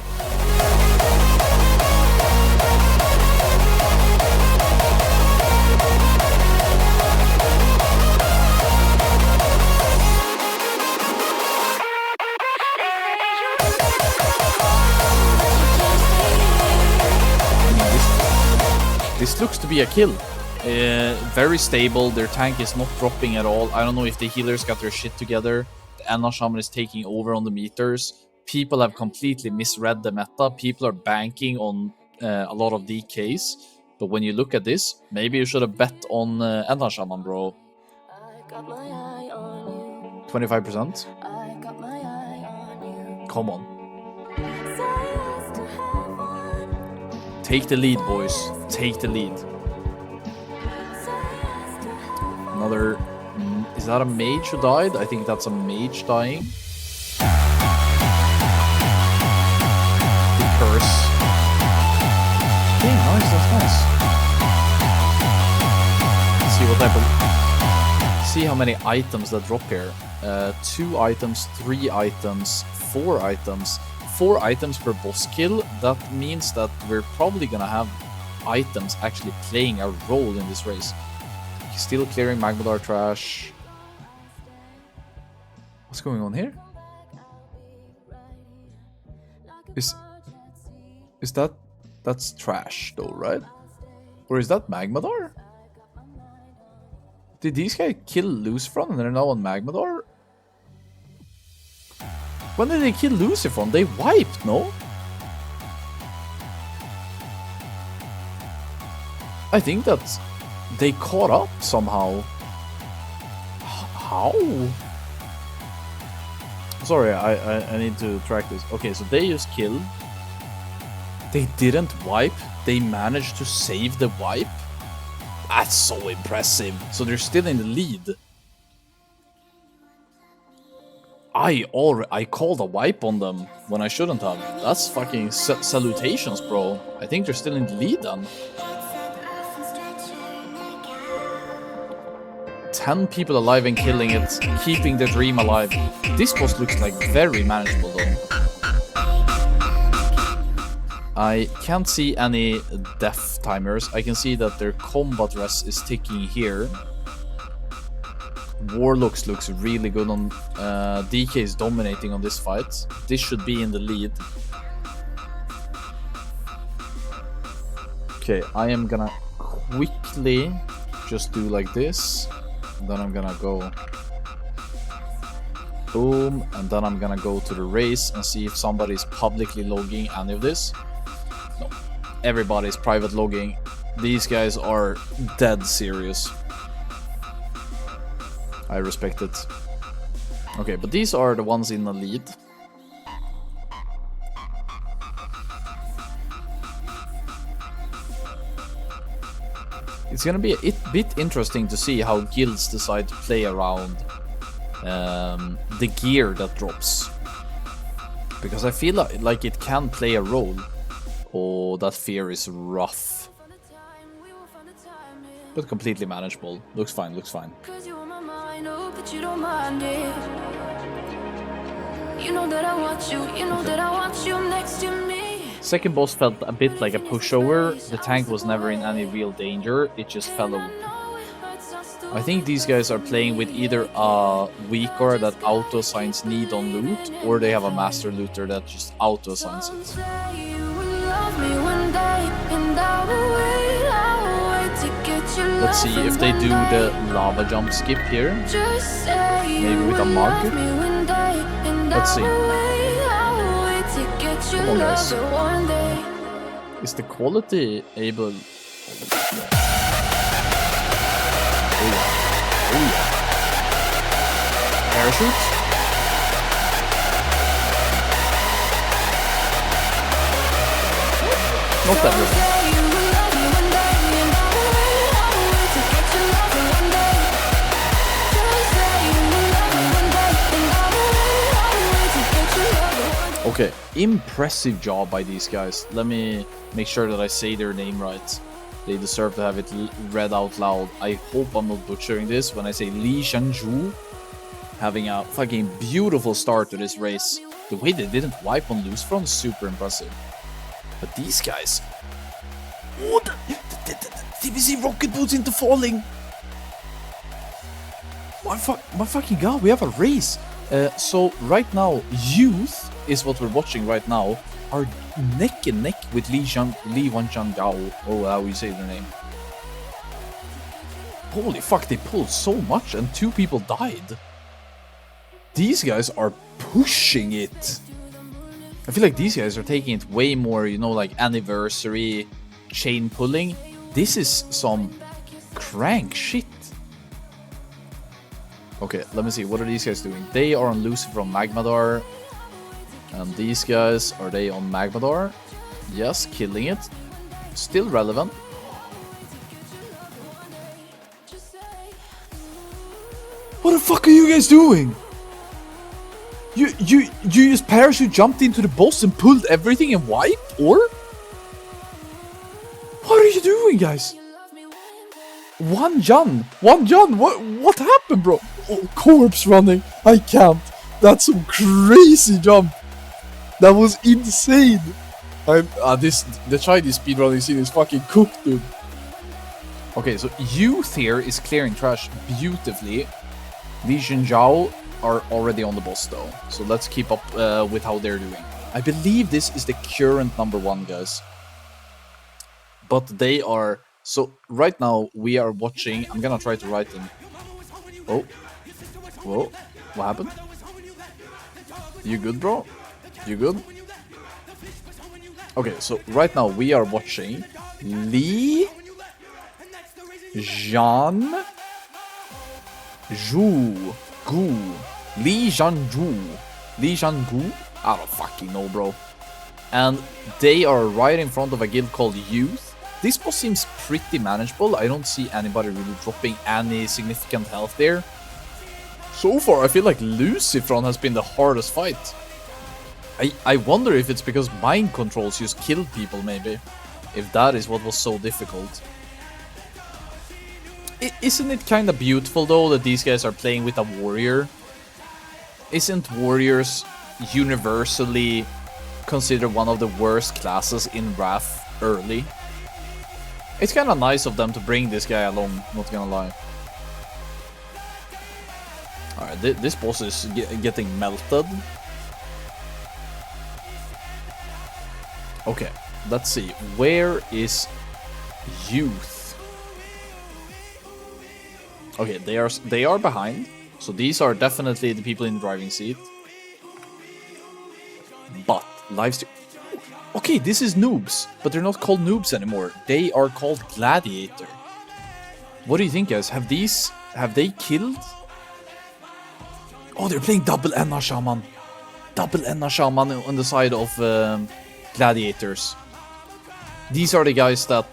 This looks to be a kill. Very stable, their tank is not dropping at all. I don't know if the healers got their shit together. The Anna Shaman is taking over on the meters. People have completely misread the meta. People are banking on a lot of DKs. But when you look at this, maybe you should have bet on Anna Shaman, bro. 25%? Come on. Take the lead, boys. Take the lead. Another... Is that a mage who died? I think that's a mage dying. The curse. Okay, nice, that's nice. Let's see what type of... See how many items that drop here. 2 items, 3 items, 4 items. 4 items per boss kill. That means that we're probably gonna have items actually playing a role in this race. Still clearing Magmadar trash. What's going on here? Is that's trash though, right? Or is that Magmadar? Did these guys kill Lucifron and they're now on Magmadar? When did they kill Lucifron? They wiped, no? I think that's... They caught up somehow. How? Sorry, I need to track this. Okay, so they just killed. They didn't wipe. They managed to save the wipe. That's so impressive. So they're still in the lead. I called a wipe on them when I shouldn't have. That's fucking salutations, bro. I think they're still in the lead then. 10 people alive and killing it, keeping the dream alive. This boss looks like very manageable though. I can't see any death timers. I can see that their combat rest is ticking here. Warlocks looks really good on... DK is dominating on this fight. This should be in the lead. Okay, I am gonna quickly just do like this. And then I'm gonna go... Boom. And then I'm gonna go to the race and see if somebody's publicly logging any of this. No. Everybody's private logging. These guys are dead serious. I respect it. Okay, but these are the ones in the lead. It's gonna be a bit interesting to see how guilds decide to play around the gear that drops. Because I feel like it can play a role. Oh, that fear is rough. But completely manageable. Looks fine, looks fine. But you don't mind it. You know that I want you, you know that I want you next to me. Second boss felt a bit like a pushover. The tank was never in any real danger, it just fell over. I think these guys are playing with either a weaker that auto-assigns need on loot, or they have a master looter that just auto-assigns it. Let's see if they do the lava jump skip here. Maybe with a mug. Let's see. Come on, guys. Is the quality able... Oh yeah. Oh yeah. Parachute? Not everyone. Okay, impressive job by these guys. Let me make sure that I say their name right. They deserve to have it read out loud. I hope I'm not butchering this when I say Li Shangzhu having a fucking beautiful start to this race. The way they didn't wipe on loose front is super impressive. But these guys... Oh, the TBC rocket boots into falling! My fucking god, we have a race! So right now, Youth is what we're watching right now, are neck and neck with Li Wanzhang Gao, or how you say their name. Holy fuck, they pulled so much and 2 people died. These guys are pushing it. I feel like these guys are taking it way more, you know, like anniversary, chain pulling. This is some crank shit. Okay, let me see. What are these guys doing? They are on Lucifer from Magmadar. And these guys, are they on Magmadar? Yes, killing it. Still relevant. What the fuck are you guys doing? You just parachute jumped into the boss and pulled everything and wiped? Or? What are you doing, guys? One John, what happened, bro? Oh, corpse running, I can't. That's some crazy jump. That was insane. The Chinese speedrunning scene is fucking cooked, dude. Okay, so Youth here is clearing trash beautifully. Li Zhenjiao are already on the boss though, so let's keep up with how they're doing. I believe this is the current #1, guys. But they are... So, right now, we are watching... I'm gonna try to write them. Oh. Whoa. What happened? You good, bro? You good? Okay, so right now we are watching Li Zhanzhu Li Zhanzhu. I don't fucking know, bro. And they are right in front of a guild called Youth. This boss seems pretty manageable. I don't see anybody really dropping any significant health there. So far, I feel like Lucifron has been the hardest fight. I wonder if it's because mind controls just killed people, maybe. If that is what was so difficult. Isn't it kind of beautiful, though, that these guys are playing with a warrior? Isn't warriors universally considered one of the worst classes in Wrath early? It's kind of nice of them to bring this guy along, not gonna lie. Alright, this boss is getting melted. Okay, let's see. Where is Youth? Okay, they are behind. So these are definitely the people in the driving seat. But livestream... Okay, this is noobs, but they're not called noobs anymore. They are called Gladiator. What do you think, guys? Have they killed? Oh, they're playing double Enna Shaman. Double Enna Shaman on the side of Gladiators. These are the guys that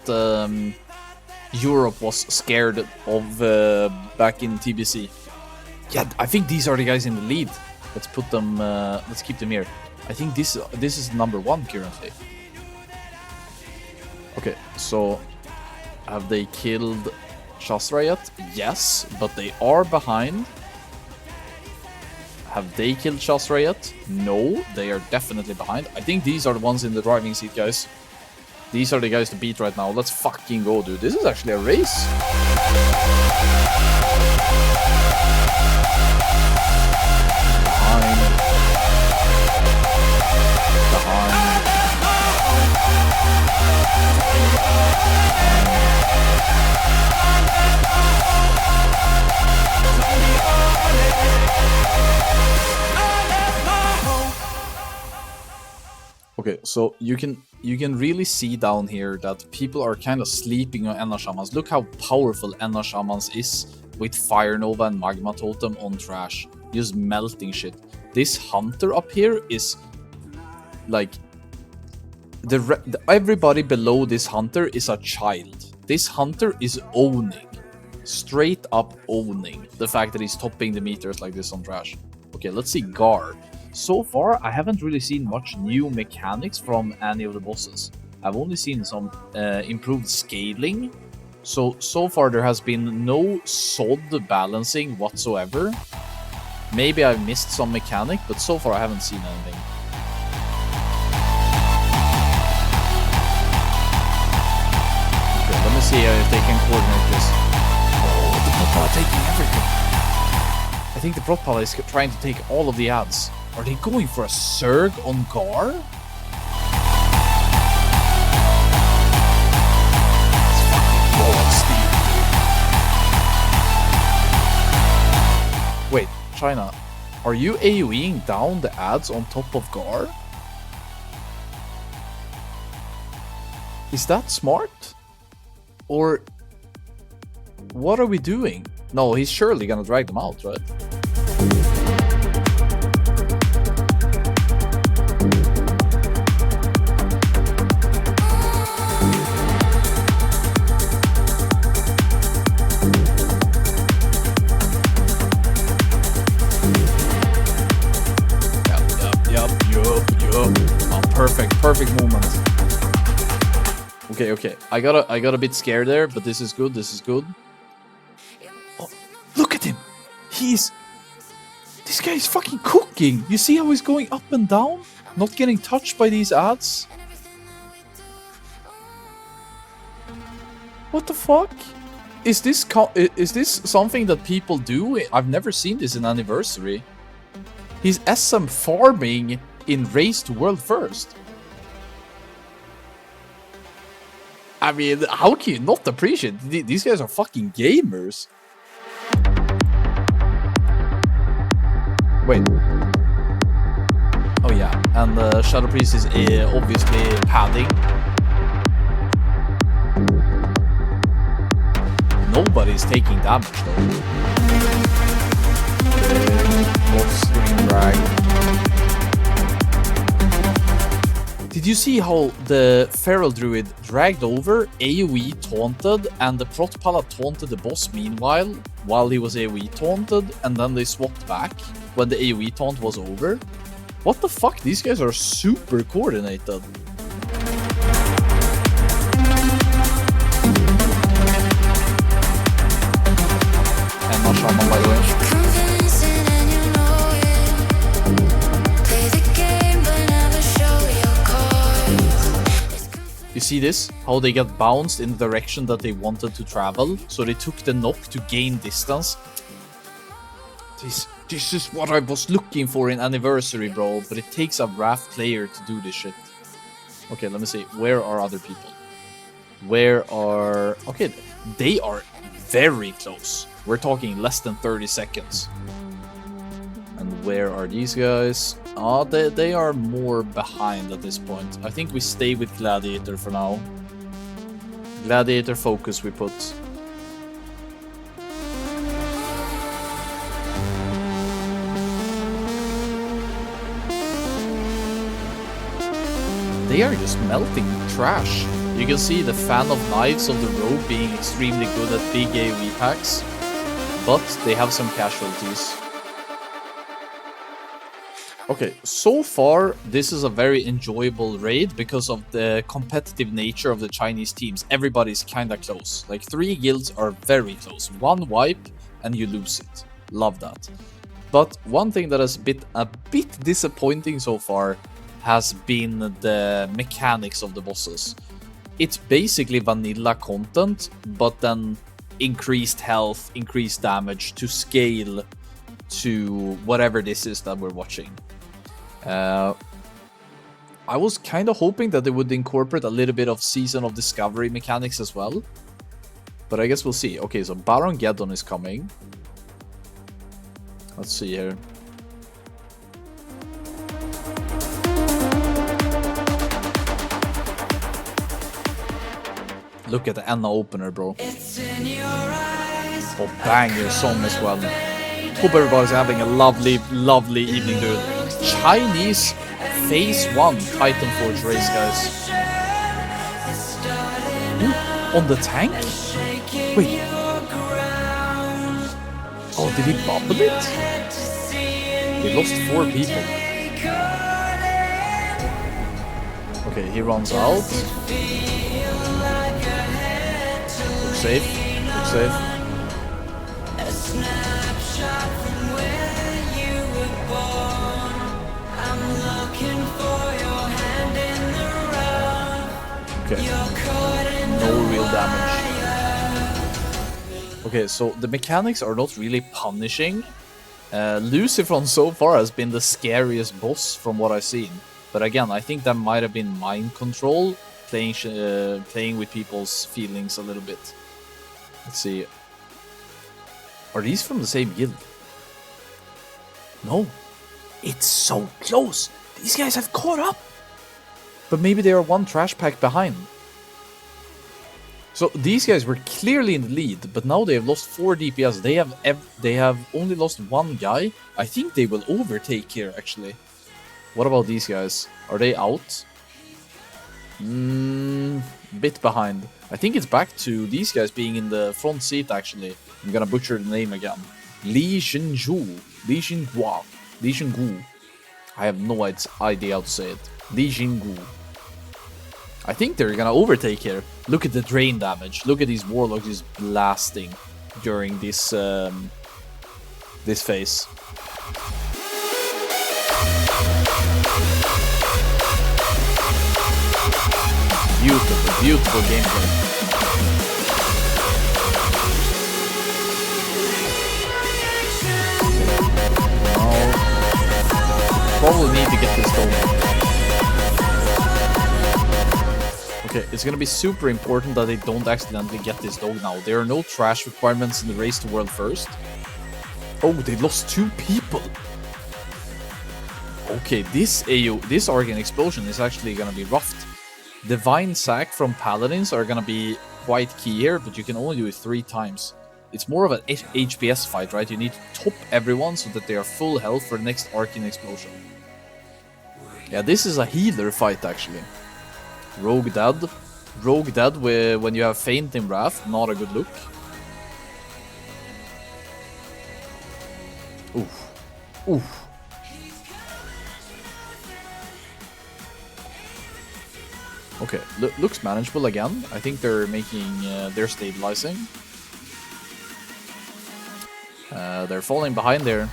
Europe was scared of back in TBC. Yeah, I think these are the guys in the lead. Let's put them. Let's keep them here. I think this is #1 currently. Okay, so have they killed Shastra yet? Yes, but they are behind. Have they killed Shastra yet? No, they are definitely behind. I think these are the ones in the driving seat, guys. These are the guys to beat right now. Let's fucking go, dude. This is actually a race. Okay, so you can really see down here that people are kind of sleeping on Enna Shamans. Look how powerful Enna Shamans is with Fire Nova and Magma Totem on trash, just melting shit. This hunter up here is like everybody below this hunter is a child. This hunter is owning, straight up owning the fact that he's topping the meters like this on trash. Okay, let's see Gar. So far, I haven't really seen much new mechanics from any of the bosses. I've only seen some improved scaling. So far there has been no SOD balancing whatsoever. Maybe I've missed some mechanic, but so far I haven't seen anything. Okay, let me see if they can coordinate this. Oh, the Protpala are taking everything. I think the Protpala is trying to take all of the ads. Are they going for a Zerg on Gar? It's fucking balls, Steve. Wait, China, are you AoEing down the ads on top of Gar? Is that smart? Or what are we doing? No, he's surely gonna drag them out, right? Perfect movement. Okay. I got a bit scared there, but this is good. Oh, look at him. This guy is fucking cooking. You see how he's going up and down, not getting touched by these ads. What the fuck? Is this something that people do? I've never seen this in Anniversary. He's SM farming in Race to World First. I mean, how can you not appreciate it? These guys are fucking gamers. Wait. Oh yeah, and the Shadow Priest is obviously padding. Nobody's taking damage though. What's doing drag? Did you see how the Feral Druid dragged over, AoE taunted, and the Protpala taunted the boss meanwhile, while he was AoE taunted, and then they swapped back when the AoE taunt was over? What the fuck? These guys are super coordinated. And not Shaman, by the way. You see this? How they got bounced in the direction that they wanted to travel, so they took the knock to gain distance. This is what I was looking for in Anniversary, bro, but it takes a Wrath player to do this shit. Okay, let me see. Where are other people? Okay, they are very close. We're talking less than 30 seconds. And where are these guys? Oh, they are more behind at this point. I think we stay with Gladiator for now. Gladiator focus we put. They are just melting trash. You can see the fan of Knives of the Road being extremely good at big AoE packs, but they have some casualties. Okay, so far this is a very enjoyable raid because of the competitive nature of the Chinese teams. Everybody's kinda close. Like 3 guilds are very close. 1 wipe and you lose it. Love that. But one thing that has a bit disappointing so far has been the mechanics of the bosses. It's basically vanilla content, but then increased health, increased damage to scale to whatever this is that we're watching. I was kind of hoping that they would incorporate a little bit of Season of Discovery mechanics as well, but I guess we'll see. Okay, so Baron Geddon is coming. Let's see here. Look at the Anna opener, bro. Oh, banger song as well. Hope everybody's having a lovely, lovely evening, dude. Chinese Phase 1 Titan Forge race, guys. Ooh, on the tank? Wait. Oh, did he bubble it? He lost 4 people. Okay, he runs out. Look safe. Look safe. Okay. No real damage. Okay, so the mechanics are not really punishing. Lucifron so far has been the scariest boss from what I've seen. But again, I think that might have been mind control, playing with people's feelings a little bit. Let's see. Are these from the same guild? No. It's so close. These guys have caught up. But maybe they are one trash pack behind. So these guys were clearly in the lead, but now they have lost 4 DPS. They have only lost 1 guy. I think they will overtake here, actually. What about these guys? Are they out? Bit behind. I think it's back to these guys being in the front seat, actually. I'm gonna butcher the name again. Li Xinzhu. Li Xinhua. Li Xingu. I have no idea how to say it. Li Xingu. I think they're gonna overtake here. Look at the drain damage. Look at these warlocks just blasting during this this phase. Beautiful, beautiful gameplay. Now, probably need to get this dog. Okay, it's gonna be super important that they don't accidentally get this dog now. There are no trash requirements in the race to world first. Oh, they lost 2 people. Okay, this Arcane Explosion is actually gonna be roughed. Divine Sack from Paladins are gonna be quite key here, but you can only do it 3 times. It's more of an HPS fight, right? You need to top everyone so that they are full health for the next Arcane Explosion. Yeah, this is a healer fight, actually. Rogue dead. Rogue dead when you have Faint in Wrath, not a good look. Oof. Oof. Okay, looks manageable again. I think they're making, they're stabilizing. They're falling behind there.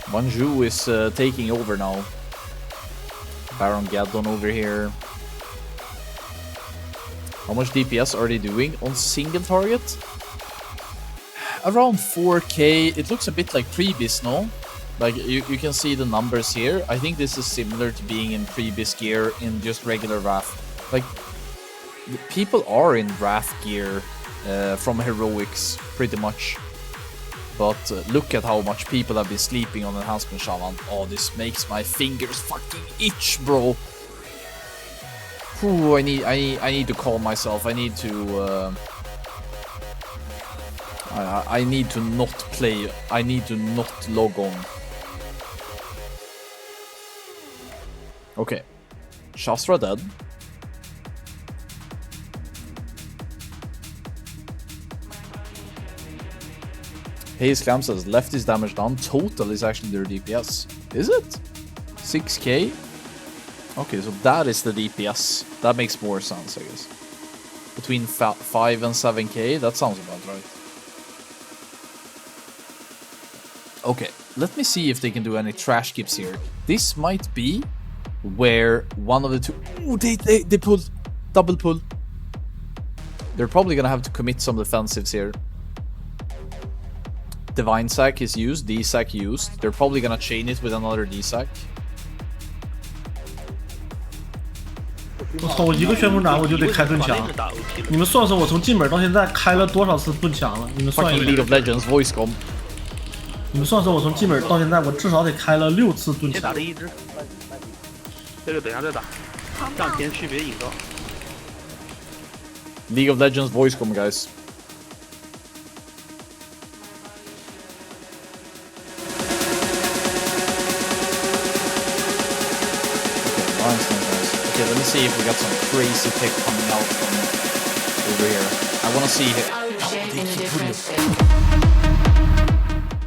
Wanju is taking over now. Baron Gaddon over here. How much DPS are they doing on single target? Around 4k. It looks a bit like Prebis, no? Like, you can see the numbers here. I think this is similar to being in Prebis gear in just regular Wrath. Like, people are in Wrath gear from Heroics, pretty much. But look at how much people have been sleeping on Enhancement Shaman. Oh, this makes my fingers fucking itch, bro. Ooh, I need to calm myself. I need to... I need to not play. I need to not log on. Okay. Shastra dead. Hayes Clam says left is damage down. Total is actually their DPS. Is it? 6k? Okay, so that is the DPS. That makes more sense, I guess. Between 5 and 7k, that sounds about right. Okay, let me see if they can do any trash skips here. This might be where one of the two... Ooh, they pulled. Double pull. They're probably gonna have to commit some defensives here. Divine Sack is used, D-Sack used. They're probably gonna chain it with another D-Sack. 我操！我一个旋风斩我就得开盾墙，你们算算我从进本到现在开了多少次盾墙了？你们算一 League 下。 of Legends voice com. 你们算算我从进本到现在，我至少得开了6次盾墙。先打这一只，这个等一下再打，让田区别引导。League of Legends voice com, guys. Okay, let me see if we got some crazy pick coming out from over here. I want to see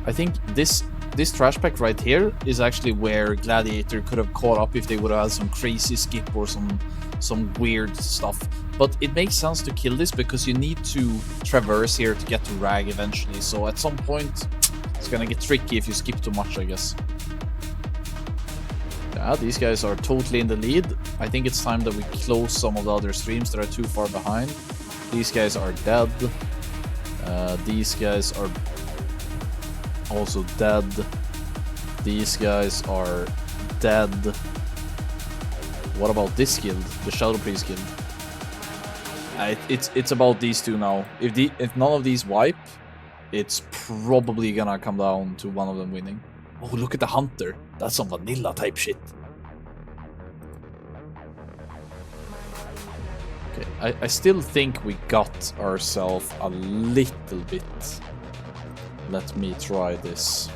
I think this trash pack right here is actually where Gladiator could have caught up if they would have had some crazy skip or some weird stuff. But it makes sense to kill this because you need to traverse here to get to Rag eventually. So at some point, it's gonna get tricky if you skip too much, I guess. Yeah, these guys are totally in the lead. I think it's time that we close some of the other streams that are too far behind. These guys are dead. These guys are also dead. These guys are dead. What about this guild? The Shadow Priest guild. It's about these two now. If none of these wipe, it's probably gonna come down to one of them winning. Oh, look at the Hunter. That's some vanilla type shit. Okay, I still think we got ourselves a little bit. Let me try this.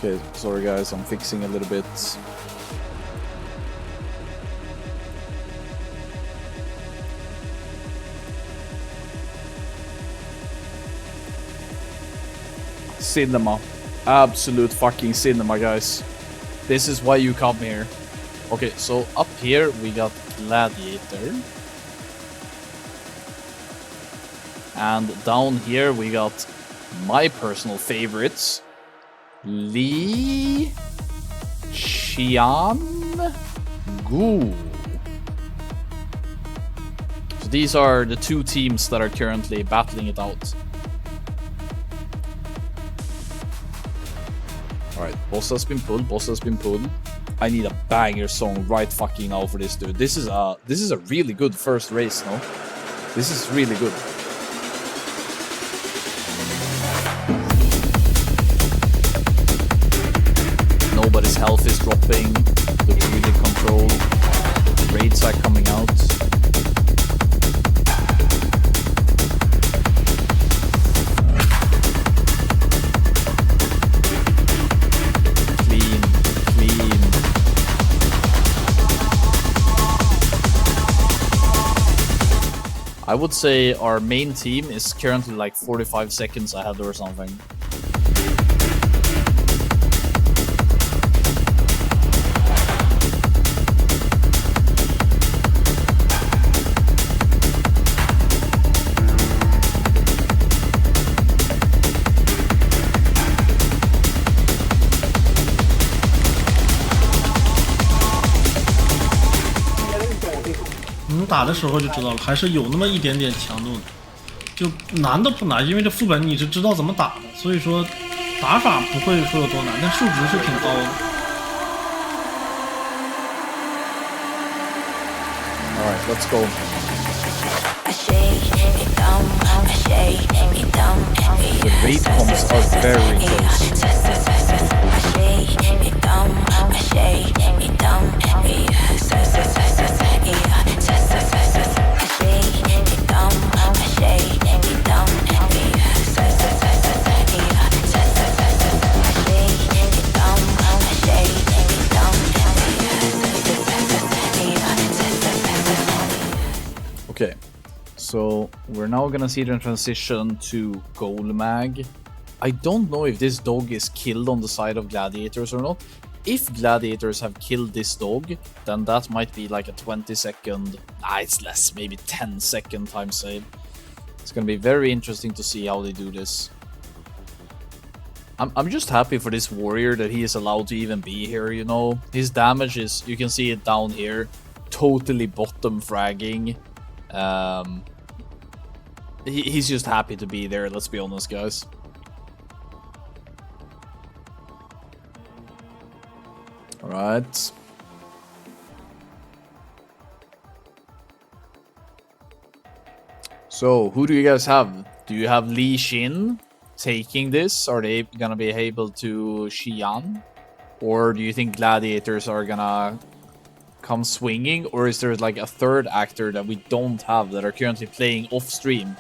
Okay, sorry guys, I'm fixing a little bit. Cinema. Absolute fucking cinema, guys. This is why you come here. Okay, so up here we got Gladiator. And down here we got my personal favorites. Li Xian Gu. So these are the two teams that are currently battling it out. Alright, boss has been pulled, boss has been pulled. I need a banger song right fucking now for this dude. This is a really good first race, no? This is really good. Nobody's health is dropping. Looks really controlled. Raids are coming out. Clean. I would say our main team is currently like 45 seconds ahead or something.打的时候就知道了，还是有那么一点点强度的，就难的不难，因为这副本你是知道怎么打的，所以说打法不会说有多难，但数值是挺高的。Alright, let's go. The raid comps are very close. Okay, so we're now gonna see the transition to Golmag. I don't know if this dog is killed on the side of Gladiators or not. If Gladiators have killed this dog, then that might be like a 20-second... it's less, maybe 10-second time save. It's gonna be very interesting to see how they do this. I'm just happy for this warrior that he is allowed to even be here, you know? His damage is, you can see it down here, totally bottom fragging. He's just happy to be there, let's be honest, guys. Alright. So, who do you guys have? Do you have Li Xin taking this? Are they gonna be able to Xi'an? Or do you think gladiators are gonna come swinging? Or is there like a third actor that we don't have that are currently playing off stream?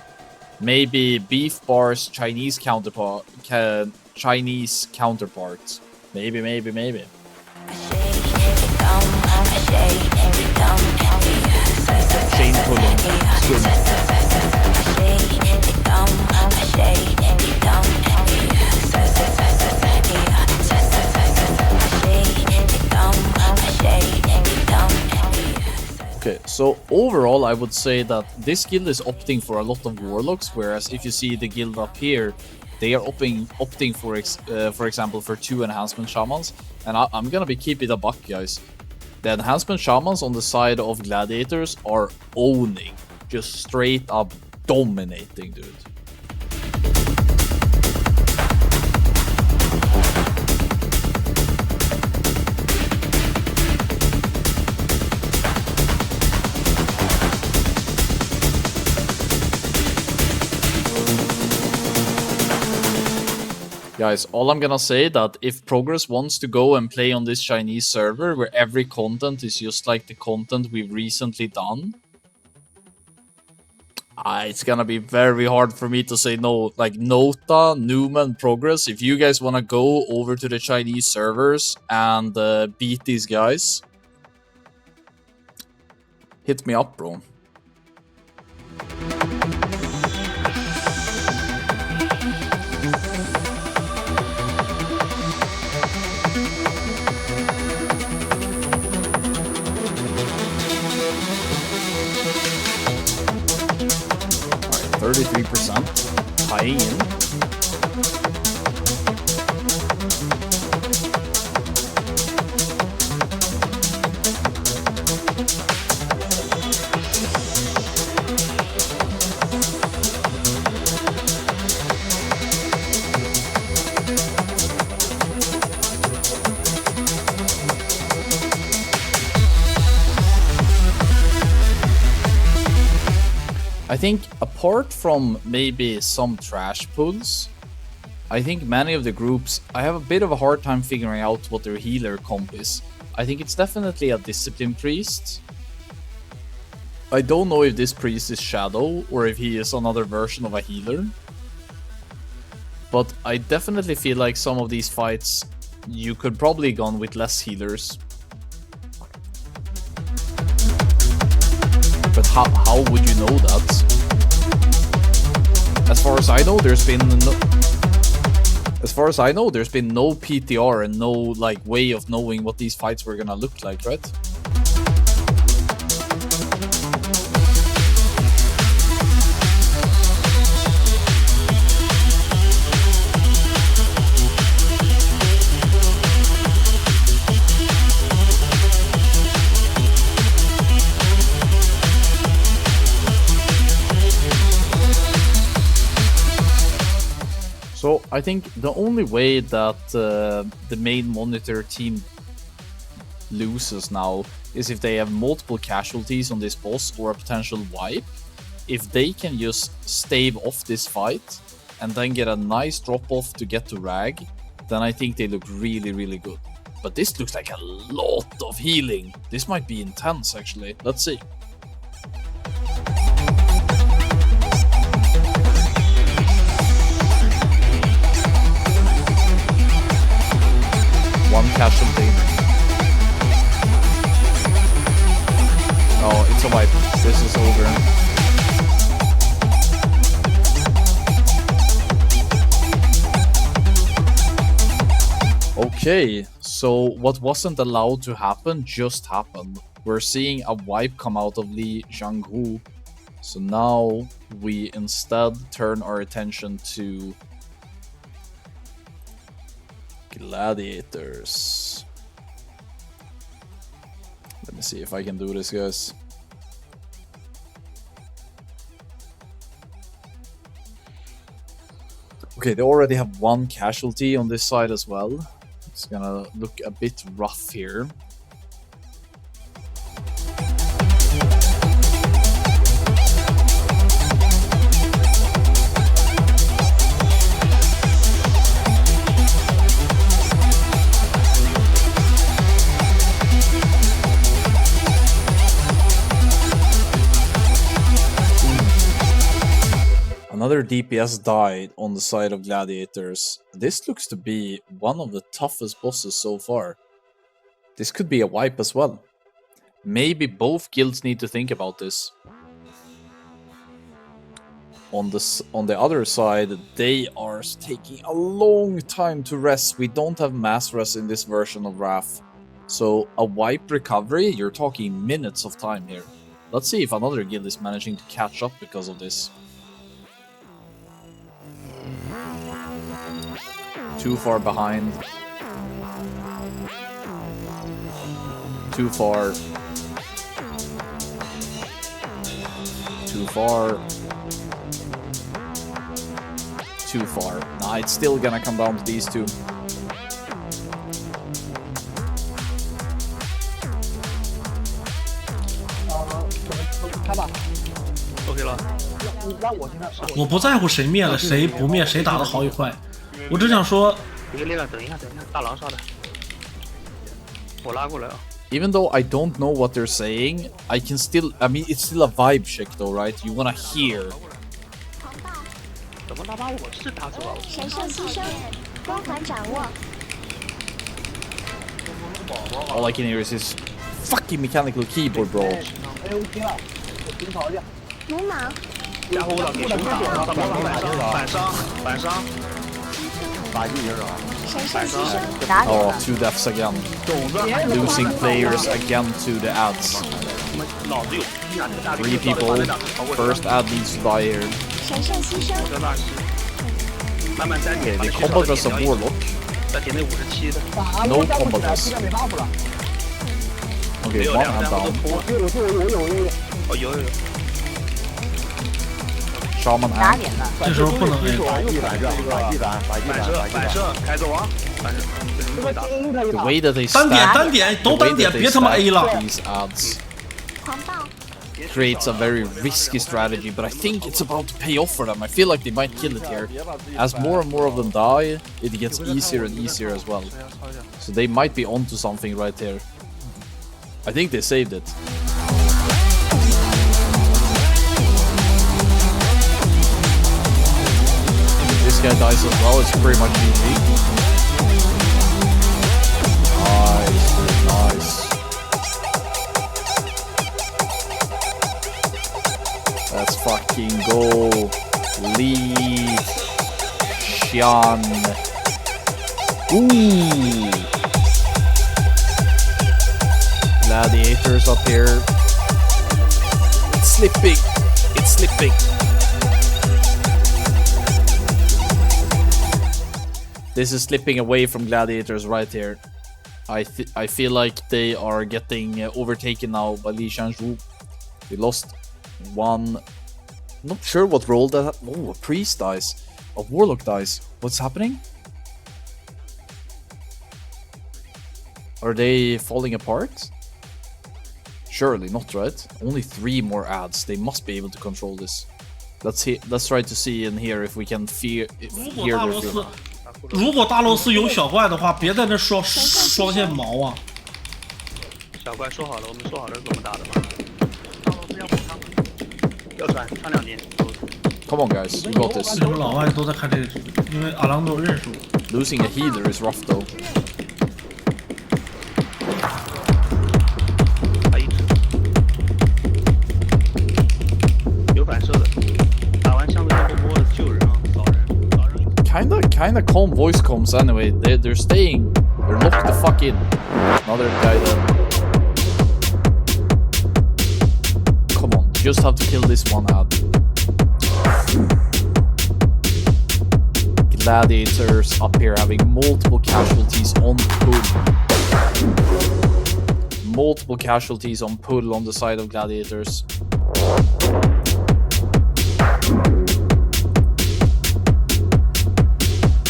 Maybe Beef Bar's Chinese counterpart. Maybe. Chain pulling. Okay, so overall I would say that this guild is opting for a lot of warlocks, whereas if you see the guild up here, they are opting for example, for 2 enhancement shamans, and I'm gonna be keep it a buck, guys. The enhancement shamans on the side of gladiators are owning, just straight up dominating, dude. Guys, all I'm gonna say that if Progress wants to go and play on this Chinese server where every content is just like the content we've recently done, it's gonna be very hard for me to say no. Like Nota, Newman, Progress, if you guys wanna go over to the Chinese servers and beat these guys, hit me up, bro. Alright, 33%. Tying in. I think apart from maybe some trash pulls, I think many of the groups, I have a bit of a hard time figuring out what their healer comp is. I think it's definitely a discipline priest. I don't know if this priest is Shadow or if he is another version of a healer. But I definitely feel like some of these fights you could probably gone with less healers. But how would you know that? As far as I know, there's been no PTR and no like way of knowing what these fights were gonna look like, right? So I think the only way that the main monitor team loses now is if they have multiple casualties on this boss or a potential wipe. If they can just stave off this fight and then get a nice drop off to get to Rag, then I think they look really, really good. But this looks like a lot of healing. This might be intense actually. Let's see. One casualty. Oh, it's a wipe. This is over. Okay, so what wasn't allowed to happen just happened. We're seeing a wipe come out of Li Zhanghu. So now we instead turn our attention to gladiators. Let me see if I can do this, guys. Okay, they already have one casualty on this side as well. It's gonna look a bit rough here. Another DPS died on the side of gladiators. This looks to be one of the toughest bosses so far. This could be a wipe as well. Maybe both guilds need to think about this. On the other side, they are taking a long time to rest. We don't have mass rest in this version of Wrath. So a wipe recovery, you're talking minutes of time here. Let's see if another guild is managing to catch up because of this. Too far behind. Too far. Too far. Too far. Nah, it's still gonna come down to these two. OK 了，我不在乎谁灭了谁不灭，谁打的好与坏，我只想说，别烈了，等一下，大狼杀的，我拉过来啊。 Even though I don't know what they're saying, I mean, it's still a vibe check though, right? You wanna hear. 怎么他把我是打死了？神圣牺牲，光环掌握。 All I can hear is his fucking mechanical keyboard, bro. 鲁莽，家伙，我老给手打，反伤，神圣牺牲，打脸 Oh, 了。 2 deaths again. Losing players again to the ads. 脑子有逼啊！这个大 3 people. First ad needs to die here. 神圣牺牲，这大师，慢慢再 Okay, 点， the combo does a warlock. 再点那57的， No combo does. Okay, 有 one 两 ad 三个 down. 都哦，有， Shaman 打 ad. 脸了。这时候不能 A。反射，开走啊！反正这是没打。 The way that they 单点 stack, 单点 the 都 way 单点， that they 别他妈 A stack 了。 these ads 狂暴， creates a very risky strategy, but I think it's about to pay off for them. I feel like they might kill it here. As more and more of them die, it gets easier and easier as well. So they might be onto something right here. I think they saved it. If this guy dies as well, it's pretty much GG. Nice. Let's fucking go. Lee Xian. Ooh. Gladiators up here. It's slipping. It's slipping. This is slipping away from gladiators right here. I feel like they are getting overtaken now by Li Xianzhu. They lost one. Not sure what role that. Oh, a priest dies. A warlock dies. What's happening? Are they falling apart? Surely not, right? Only 3 more ads. They must be able to control this. Let's try to see in here if we can hear their fear. 如果大罗斯有小怪的话，别在那双线毛啊！小怪说好了，我们说好了是怎么打的吗？要补汤，要传2年。 Come on, guys, you got this. 为什么老外都在看这个直播？因为阿朗多认识我。 Losing a healer is rough though. 他一直有反射的，打完相对来说摸的救人啊，扫人。 Kinda calm voice comms anyway. They're staying. They're locked the fuck in. Another guy there. Come on, just have to kill this one ad. Gladiators up here having multiple casualties on pull. Multiple casualties on pull on the side of gladiators.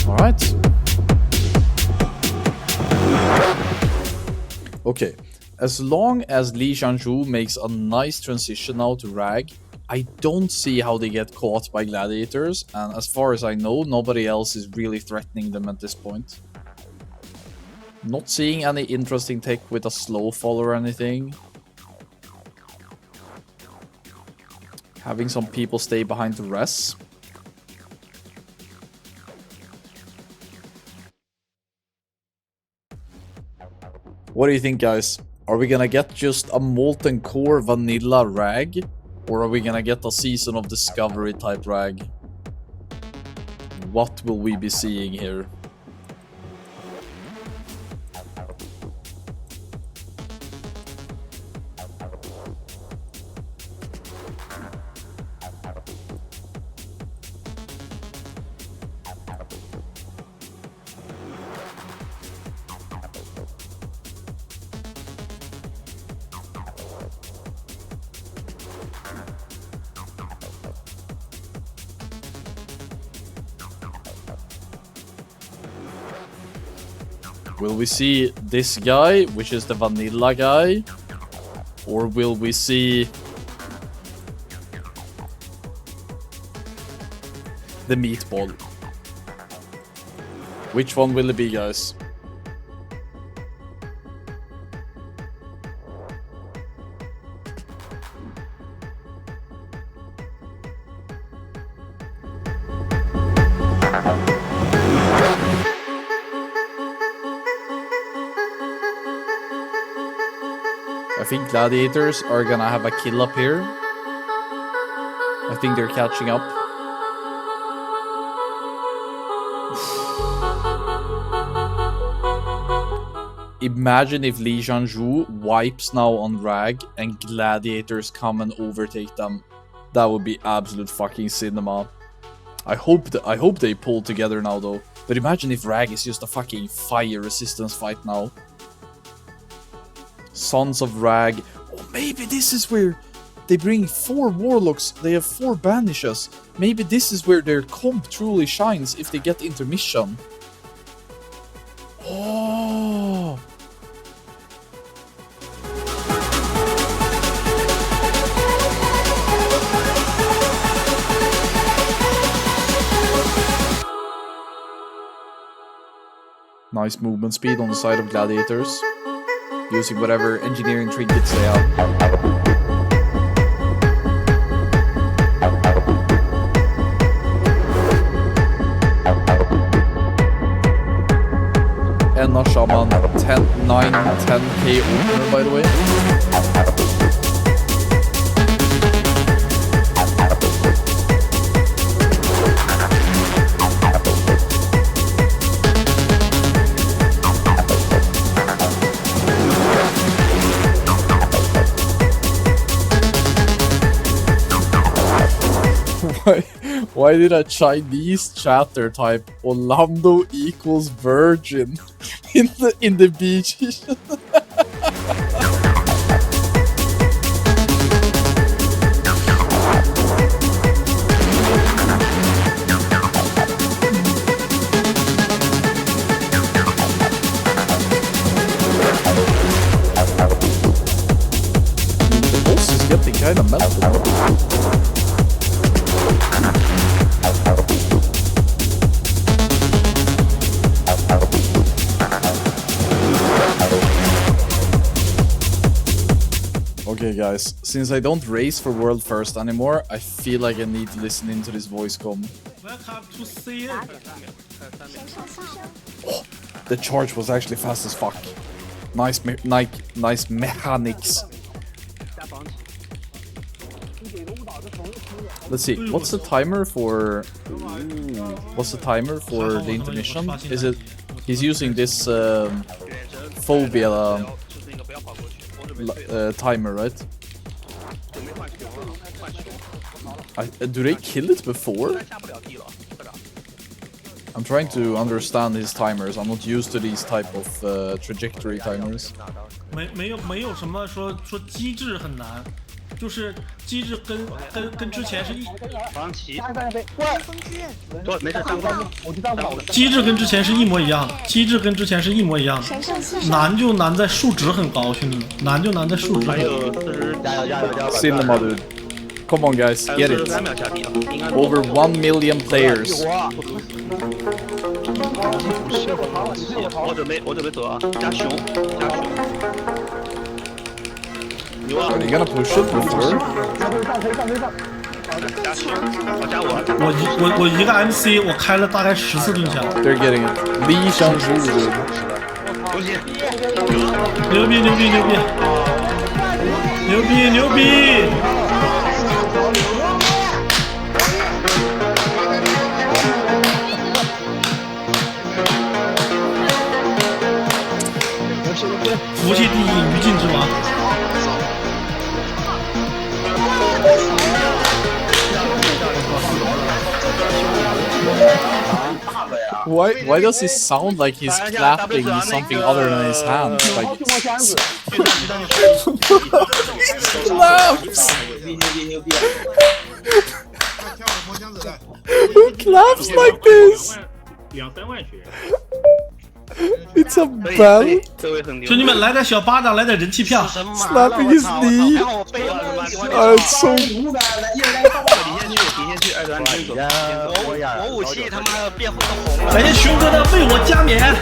Alright. Okay. As long as Li Xianzhu makes a nice transition now to Rag, I don't see how they get caught by gladiators, and as far as I know, nobody else is really threatening them at this point. Not seeing any interesting tech with a slow fall or anything. Having some people stay behind to rest. What do you think, guys? Are we gonna get just a Molten Core vanilla rag? Or are we gonna get a Season of Discovery type rag? What will we be seeing here? Will we see this guy, which is the vanilla guy? Or will we see the meatball? Which one will it be, guys? I think gladiators are gonna have a kill up here. I think they're catching up. Imagine if Li Jianzhu wipes now on Rag and gladiators come and overtake them. That would be absolute fucking cinema. I hope they pull together now though. But imagine if Rag is just a fucking fire resistance fight now. Sons of Rag. Oh, maybe this is where they bring 4 warlocks. They have 4 banishes. Maybe this is where their comp truly shines if they get intermission. Oh. Nice movement speed on the side of gladiators. Using whatever engineering trinkets they have. Enna Shaman 10k opener, by the way. Why did a Chinese chatter type Orlando equals virgin in the beach? The boss is getting kind of melted. Okay guys, since I don't race for world first anymore, I feel like I need to listen into this voice com. Welcome to see it. Oh, the charge was actually fast as fuck. Nice mechanics. Let's see, what's the timer for... what's the timer for the intermission? Is it... he's using this phobia timer, right? Do they kill it before? I'm trying to understand his timers. I'm not used to these type of trajectory timers. 没有什么说机制很难，就是机制跟之前是防骑，对，没事，上过，机制跟之前是一模一样的，机制跟之前是一模一样的，难就难在数值很高，兄弟们，难就难在数值。还有40，加油 Cinema, dude. Come on, guys, get it. Over 1 million players. 我准备走啊，加熊。Are they gonna push it before? 加熊，加我。我一个 MC 我开了大概10次盾箱。 They're getting it. Li Jianzhu, dude. 恭喜！牛逼牛逼牛逼！牛逼牛逼！服气第一，余烬之王。Why does he sound like he's clapping something other than his hands? Like he claps. Who claps like this? 2-3万学。 It's a bell 兄弟们，来点小巴掌，来点人气票。 slapping his knee. It's so 底下去，二段听左。我武器他妈变红了。感谢熊哥的为我加冕。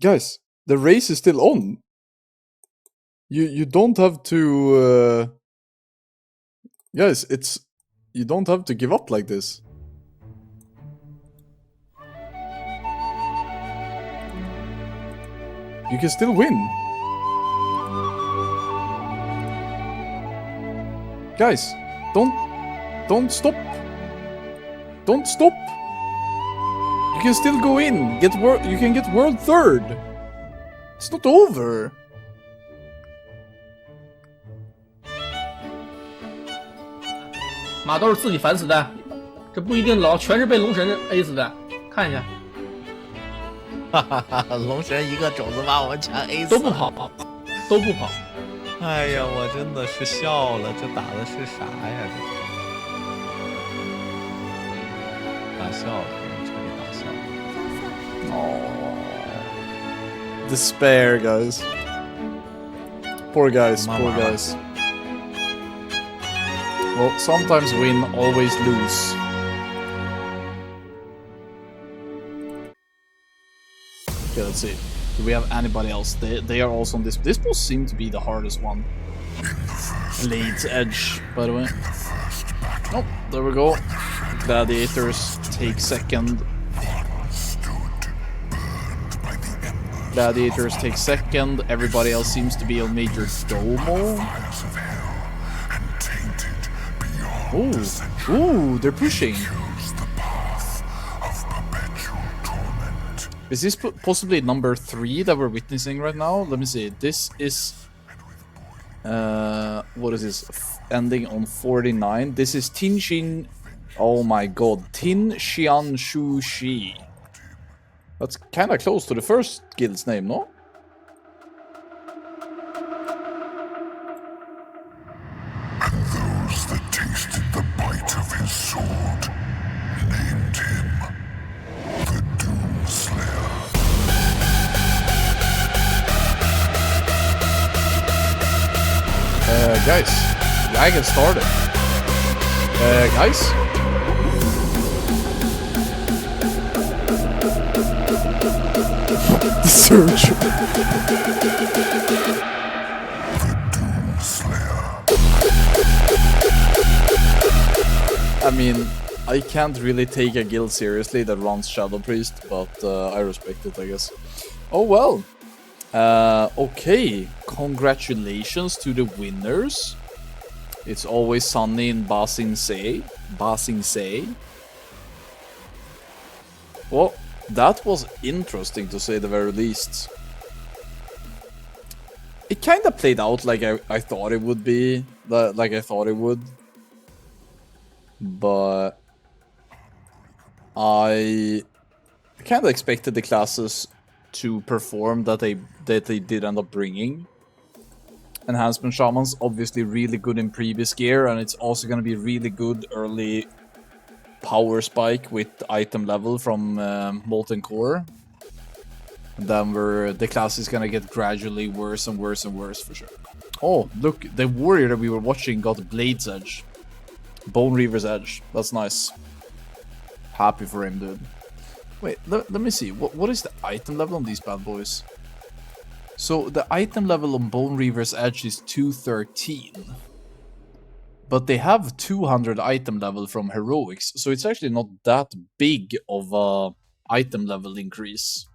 Guys, the race is still on. You don't have to guys, you don't have to give up like this. You can still win. Guys, don't stop. Don't stop. You can still go in. You can get world third. It's not over. 马都是自己反死的，这不一定老全是被龙神 A 死的。看一下，哈哈哈！龙神一个种子把我们全 A 死，都不跑，都不跑。哎呀，我真的是笑了，这打的是啥呀？这打笑了，彻底打笑了。Oh, despair, guys. Poor guys, poor guys. Well, sometimes win, always lose. Okay, let's see. Do we have anybody else? They are also on this. This boss seemed to be the hardest one. Leads edge, by the way. Oh, there we go. Gladiators take second. Gladiators take second. Everybody else seems to be on Major Domo. Ooh, ooh, they're pushing. Is this possibly number 3 that we're witnessing right now? Let me see. This is what is this? Ending on 49. This is Tinshin. Oh my god, Tin Xian Shu Shi. That's kind of close to the first guild's name, no? And those that tasted the bite of his sword named him the Doomslayer. Guys, lag has started. Guys? The surge. I mean, I can't really take a guild seriously that runs Shadow Priest, but I respect it, I guess. Oh well. Okay, congratulations to the winners. It's always sunny in Ba Sing Se. Well, that was interesting to say the very least. It kind of played out like I thought it would be, like I thought it would. But I kind of expected the classes to perform that they did end up bringing. Enhancement Shaman's obviously really good in previous gear, and it's also going to be really good early power spike with item level from Molten Core. And then the class is going to get gradually worse and worse and worse for sure. Oh, look, the warrior that we were watching got Blade's Edge. Bone Reaver's Edge. That's nice. Happy for him, dude. Wait, let me see. What is the item level on these bad boys? So the item level on Bone Reaver's Edge is 213. But they have 200 item level from Heroics, so it's actually not that big of a item level increase.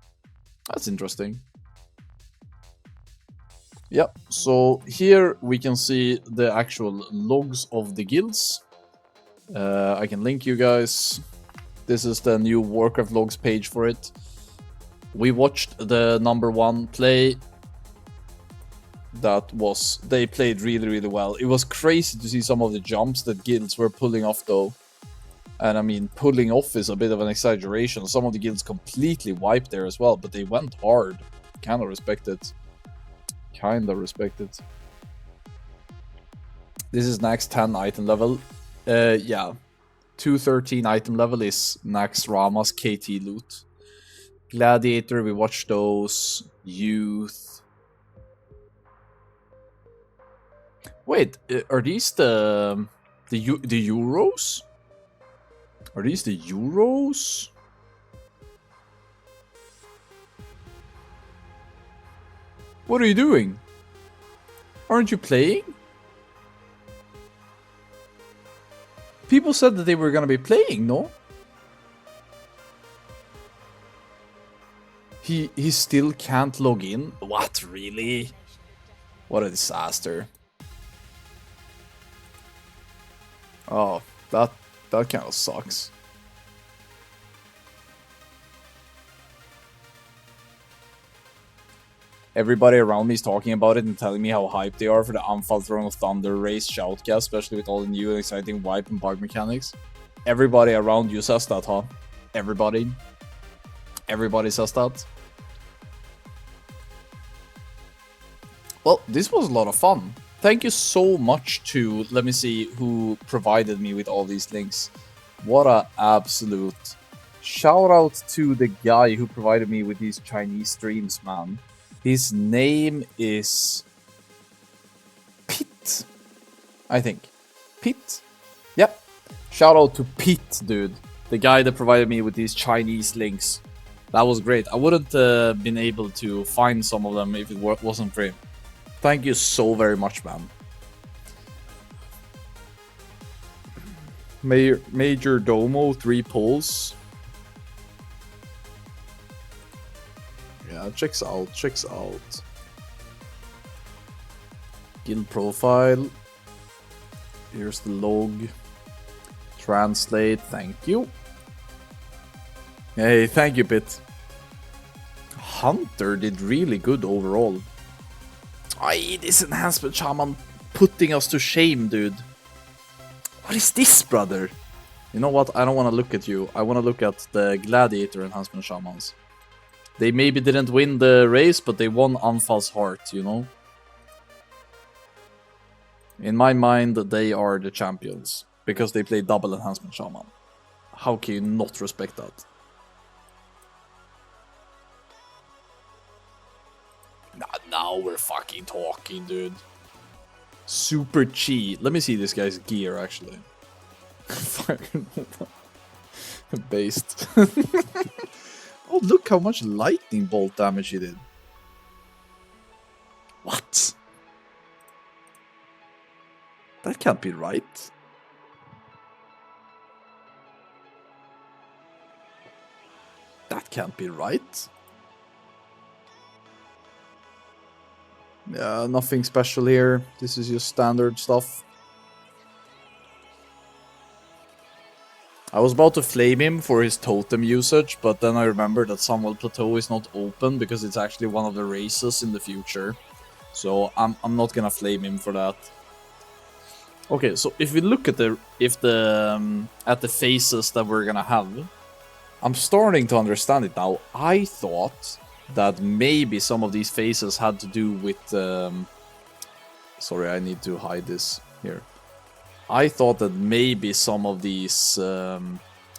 That's interesting. Yep, so here we can see the actual logs of the guilds. I can link you guys. This is the new Warcraft logs page for it. We watched the #1 play. They played really well. It was crazy to see some of the jumps that guilds were pulling off though. And I mean, pulling off is a bit of an exaggeration. Some of the guilds completely wiped there as well, but they went hard. Kinda respect it. This is Nax 10 item level. Yeah. 213 item level is Nax Rama's KT loot. Gladiator, we watched those. Youth. Wait, are these the Euros? Are these the Euros? What are you doing? Aren't you playing? People said that they were gonna be playing, no? He still can't log in? What, really? What a disaster. Oh, that kind of sucks. Everybody around me is talking about it and telling me how hyped they are for the Anfall Throne of Thunder race shoutcast, especially with all the new and exciting wipe and bug mechanics. Everybody around you says that, huh? Everybody says that. Well, this was a lot of fun. Thank you so much to, let me see who provided me with all these links. What a absolute shout out to the guy who provided me with these Chinese streams, man. His name is Pit, I think. Pit? Yep. Shout out to Pit, dude. The guy that provided me with these Chinese links. That was great. I wouldn't been able to find some of them if it wasn't for him. Thank you so very much, man. Major Domo, 3 pulls. Yeah, checks out. Guild profile. Here's the log. Translate, thank you. Hey, thank you, Pit. Hunter did really good overall. Aye, this enhancement shaman putting us to shame, dude. What is this, brother? You know what? I don't want to look at you. I want to look at the gladiator enhancement shamans. They maybe didn't win the race, but they won Anfal's heart, you know? In my mind, they are the champions. Because they play double enhancement shaman. How can you not respect that? Now we're fucking talking, dude. Super chi. Let me see this guy's gear, actually. Fucking based. Oh, look how much lightning bolt damage he did. What? That can't be right. That can't be right. Yeah, nothing special here. This is just standard stuff. I was about to flame him for his totem usage, but then I remembered that Sunwell Plateau is not open because it's actually one of the races in the future. So I'm not gonna flame him for that. Okay, so if we look at the phases that we're gonna have, I'm starting to understand it now. I thought that maybe some of these phases had to do with... Sorry, I need to hide this here. I thought that maybe some of these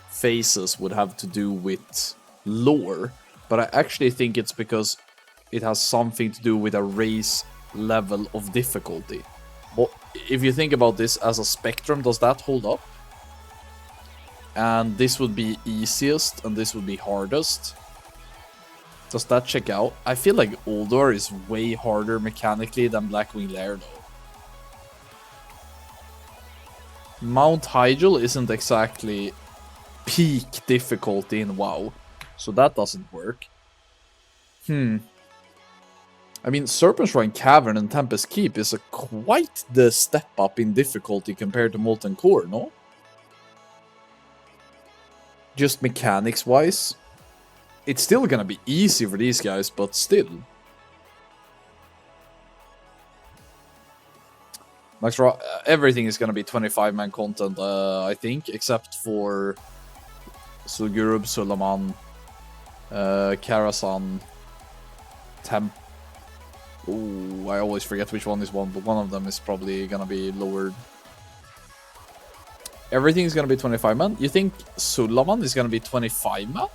phases would have to do with lore, but I actually think it's because it has something to do with a race level of difficulty. But if you think about this as a spectrum, does that hold up? and this would be easiest, and this would be hardest. Does that check out? I feel like Uldor is way harder mechanically than Blackwing Lair, though. Mount Hyjal isn't exactly peak difficulty in WoW, so that doesn't work. I mean, Serpent Shrine Cavern and Tempest Keep is quite the step up in difficulty compared to Molten Core, no? Just mechanics-wise. It's still gonna be easy for these guys, but still. Everything is gonna be 25-man content, I think, except for Sulgurub, Sulaman, Karasan, Temp. Ooh, I always forget which one is one, but one of them is probably gonna be lowered. Everything is gonna be 25-man. You think Sulaman is gonna be 25-man?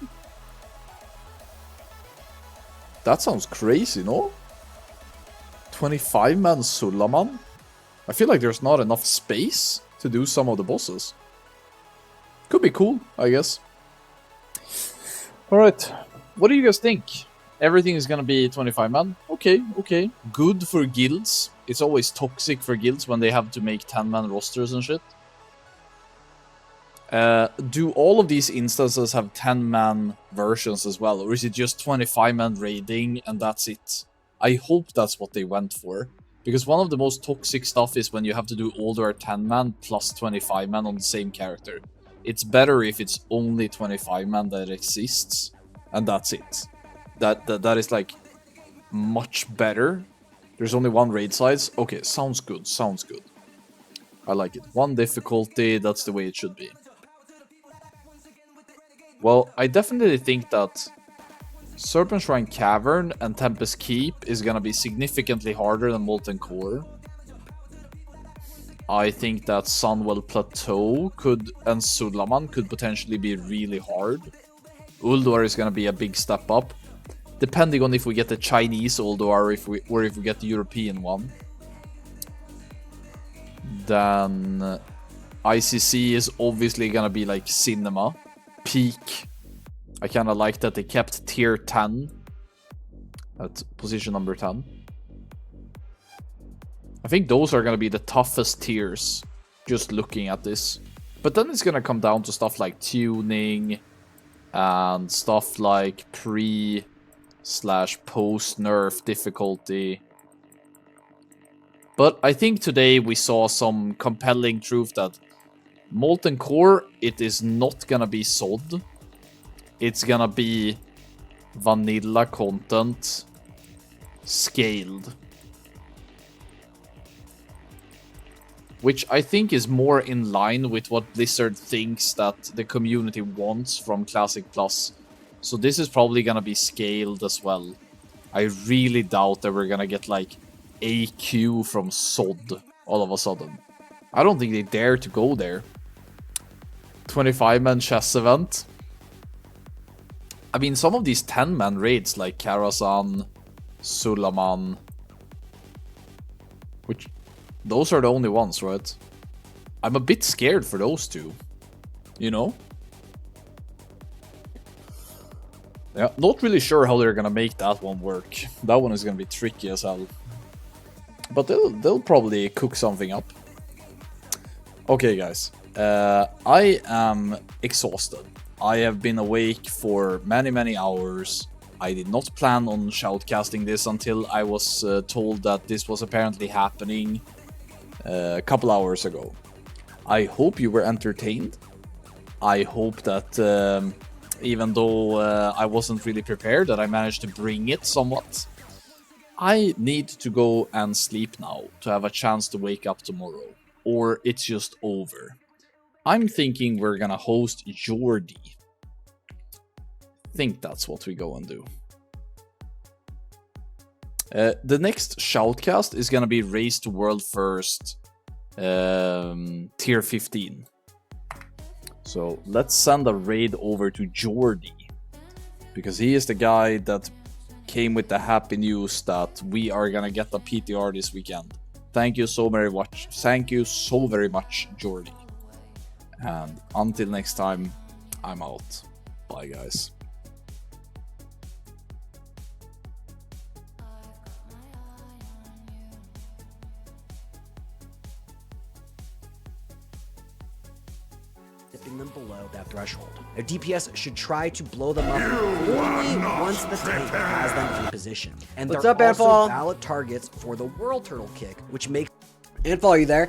That sounds crazy, no? 25-man Sulaman? I feel like there's not enough space to do some of the bosses. Could be cool, I guess. Alright, what do you guys think? Everything is gonna be 25-man? Okay, okay. Good for guilds. It's always toxic for guilds when they have to make 10-man rosters and shit. Do all of these instances have 10-man versions as well? Or is it just 25-man raiding and that's it? I hope that's what they went for. Because one of the most toxic stuff is when you have to do older 10-man plus 25-man on the same character. It's better if it's only 25-man that exists, and that's it. That is like much better. There's only one raid size. Okay, sounds good, sounds good. I like it. One difficulty, that's the way it should be. Well, I definitely think that Serpent Shrine Cavern and Tempest Keep is gonna be significantly harder than Molten Core. I think that Sunwell Plateau and Sulaman could potentially be really hard. Uldor is gonna be a big step up, depending on if we get the Chinese Uldor or if we get the European one. Then ICC is obviously gonna be like Cinema, peak. I kind of like that they kept tier 10 at position number 10. I think those are going to be the toughest tiers, just looking at this. But then it's going to come down to stuff like tuning and stuff like pre/post nerf difficulty. But I think today we saw some compelling truth that Molten Core, it is not going to be SOD. It's gonna be vanilla content scaled. Which I think is more in line with what Blizzard thinks that the community wants from Classic Plus. So this is probably gonna be scaled as well. I really doubt that we're gonna get like AQ from SOD all of a sudden. I don't think they dare to go there. 25-man chess event. I mean, some of these 10-man raids like Karasan, Sulaman, which those are the only ones, right? I'm a bit scared for those two, you know? Yeah, not really sure how they're gonna make that one work. That one is gonna be tricky as hell. But they'll probably cook something up. Okay, guys. I am exhausted. I have been awake for many hours. I did not plan on shoutcasting this until I was told that this was apparently happening a couple hours ago. I hope you were entertained. I hope that even though I wasn't really prepared, that I managed to bring it somewhat. I need to go and sleep now to have a chance to wake up tomorrow, or it's just over. I'm thinking we're gonna host Jordi. Think that's what we go and do. The next shoutcast is gonna be Race to World First tier 15. So let's send a raid over to Jordi, because he is the guy that came with the happy news that we are gonna get a PTR this weekend. Thank you so very much. Thank you so very much, Jordi. And until next time, I'm out. Bye, guys. Dipping them below that threshold. Their DPS should try to blow them up only once the tank has them in position. And they're also valid targets for the World Turtle kick, which makes... Anfall, are you there?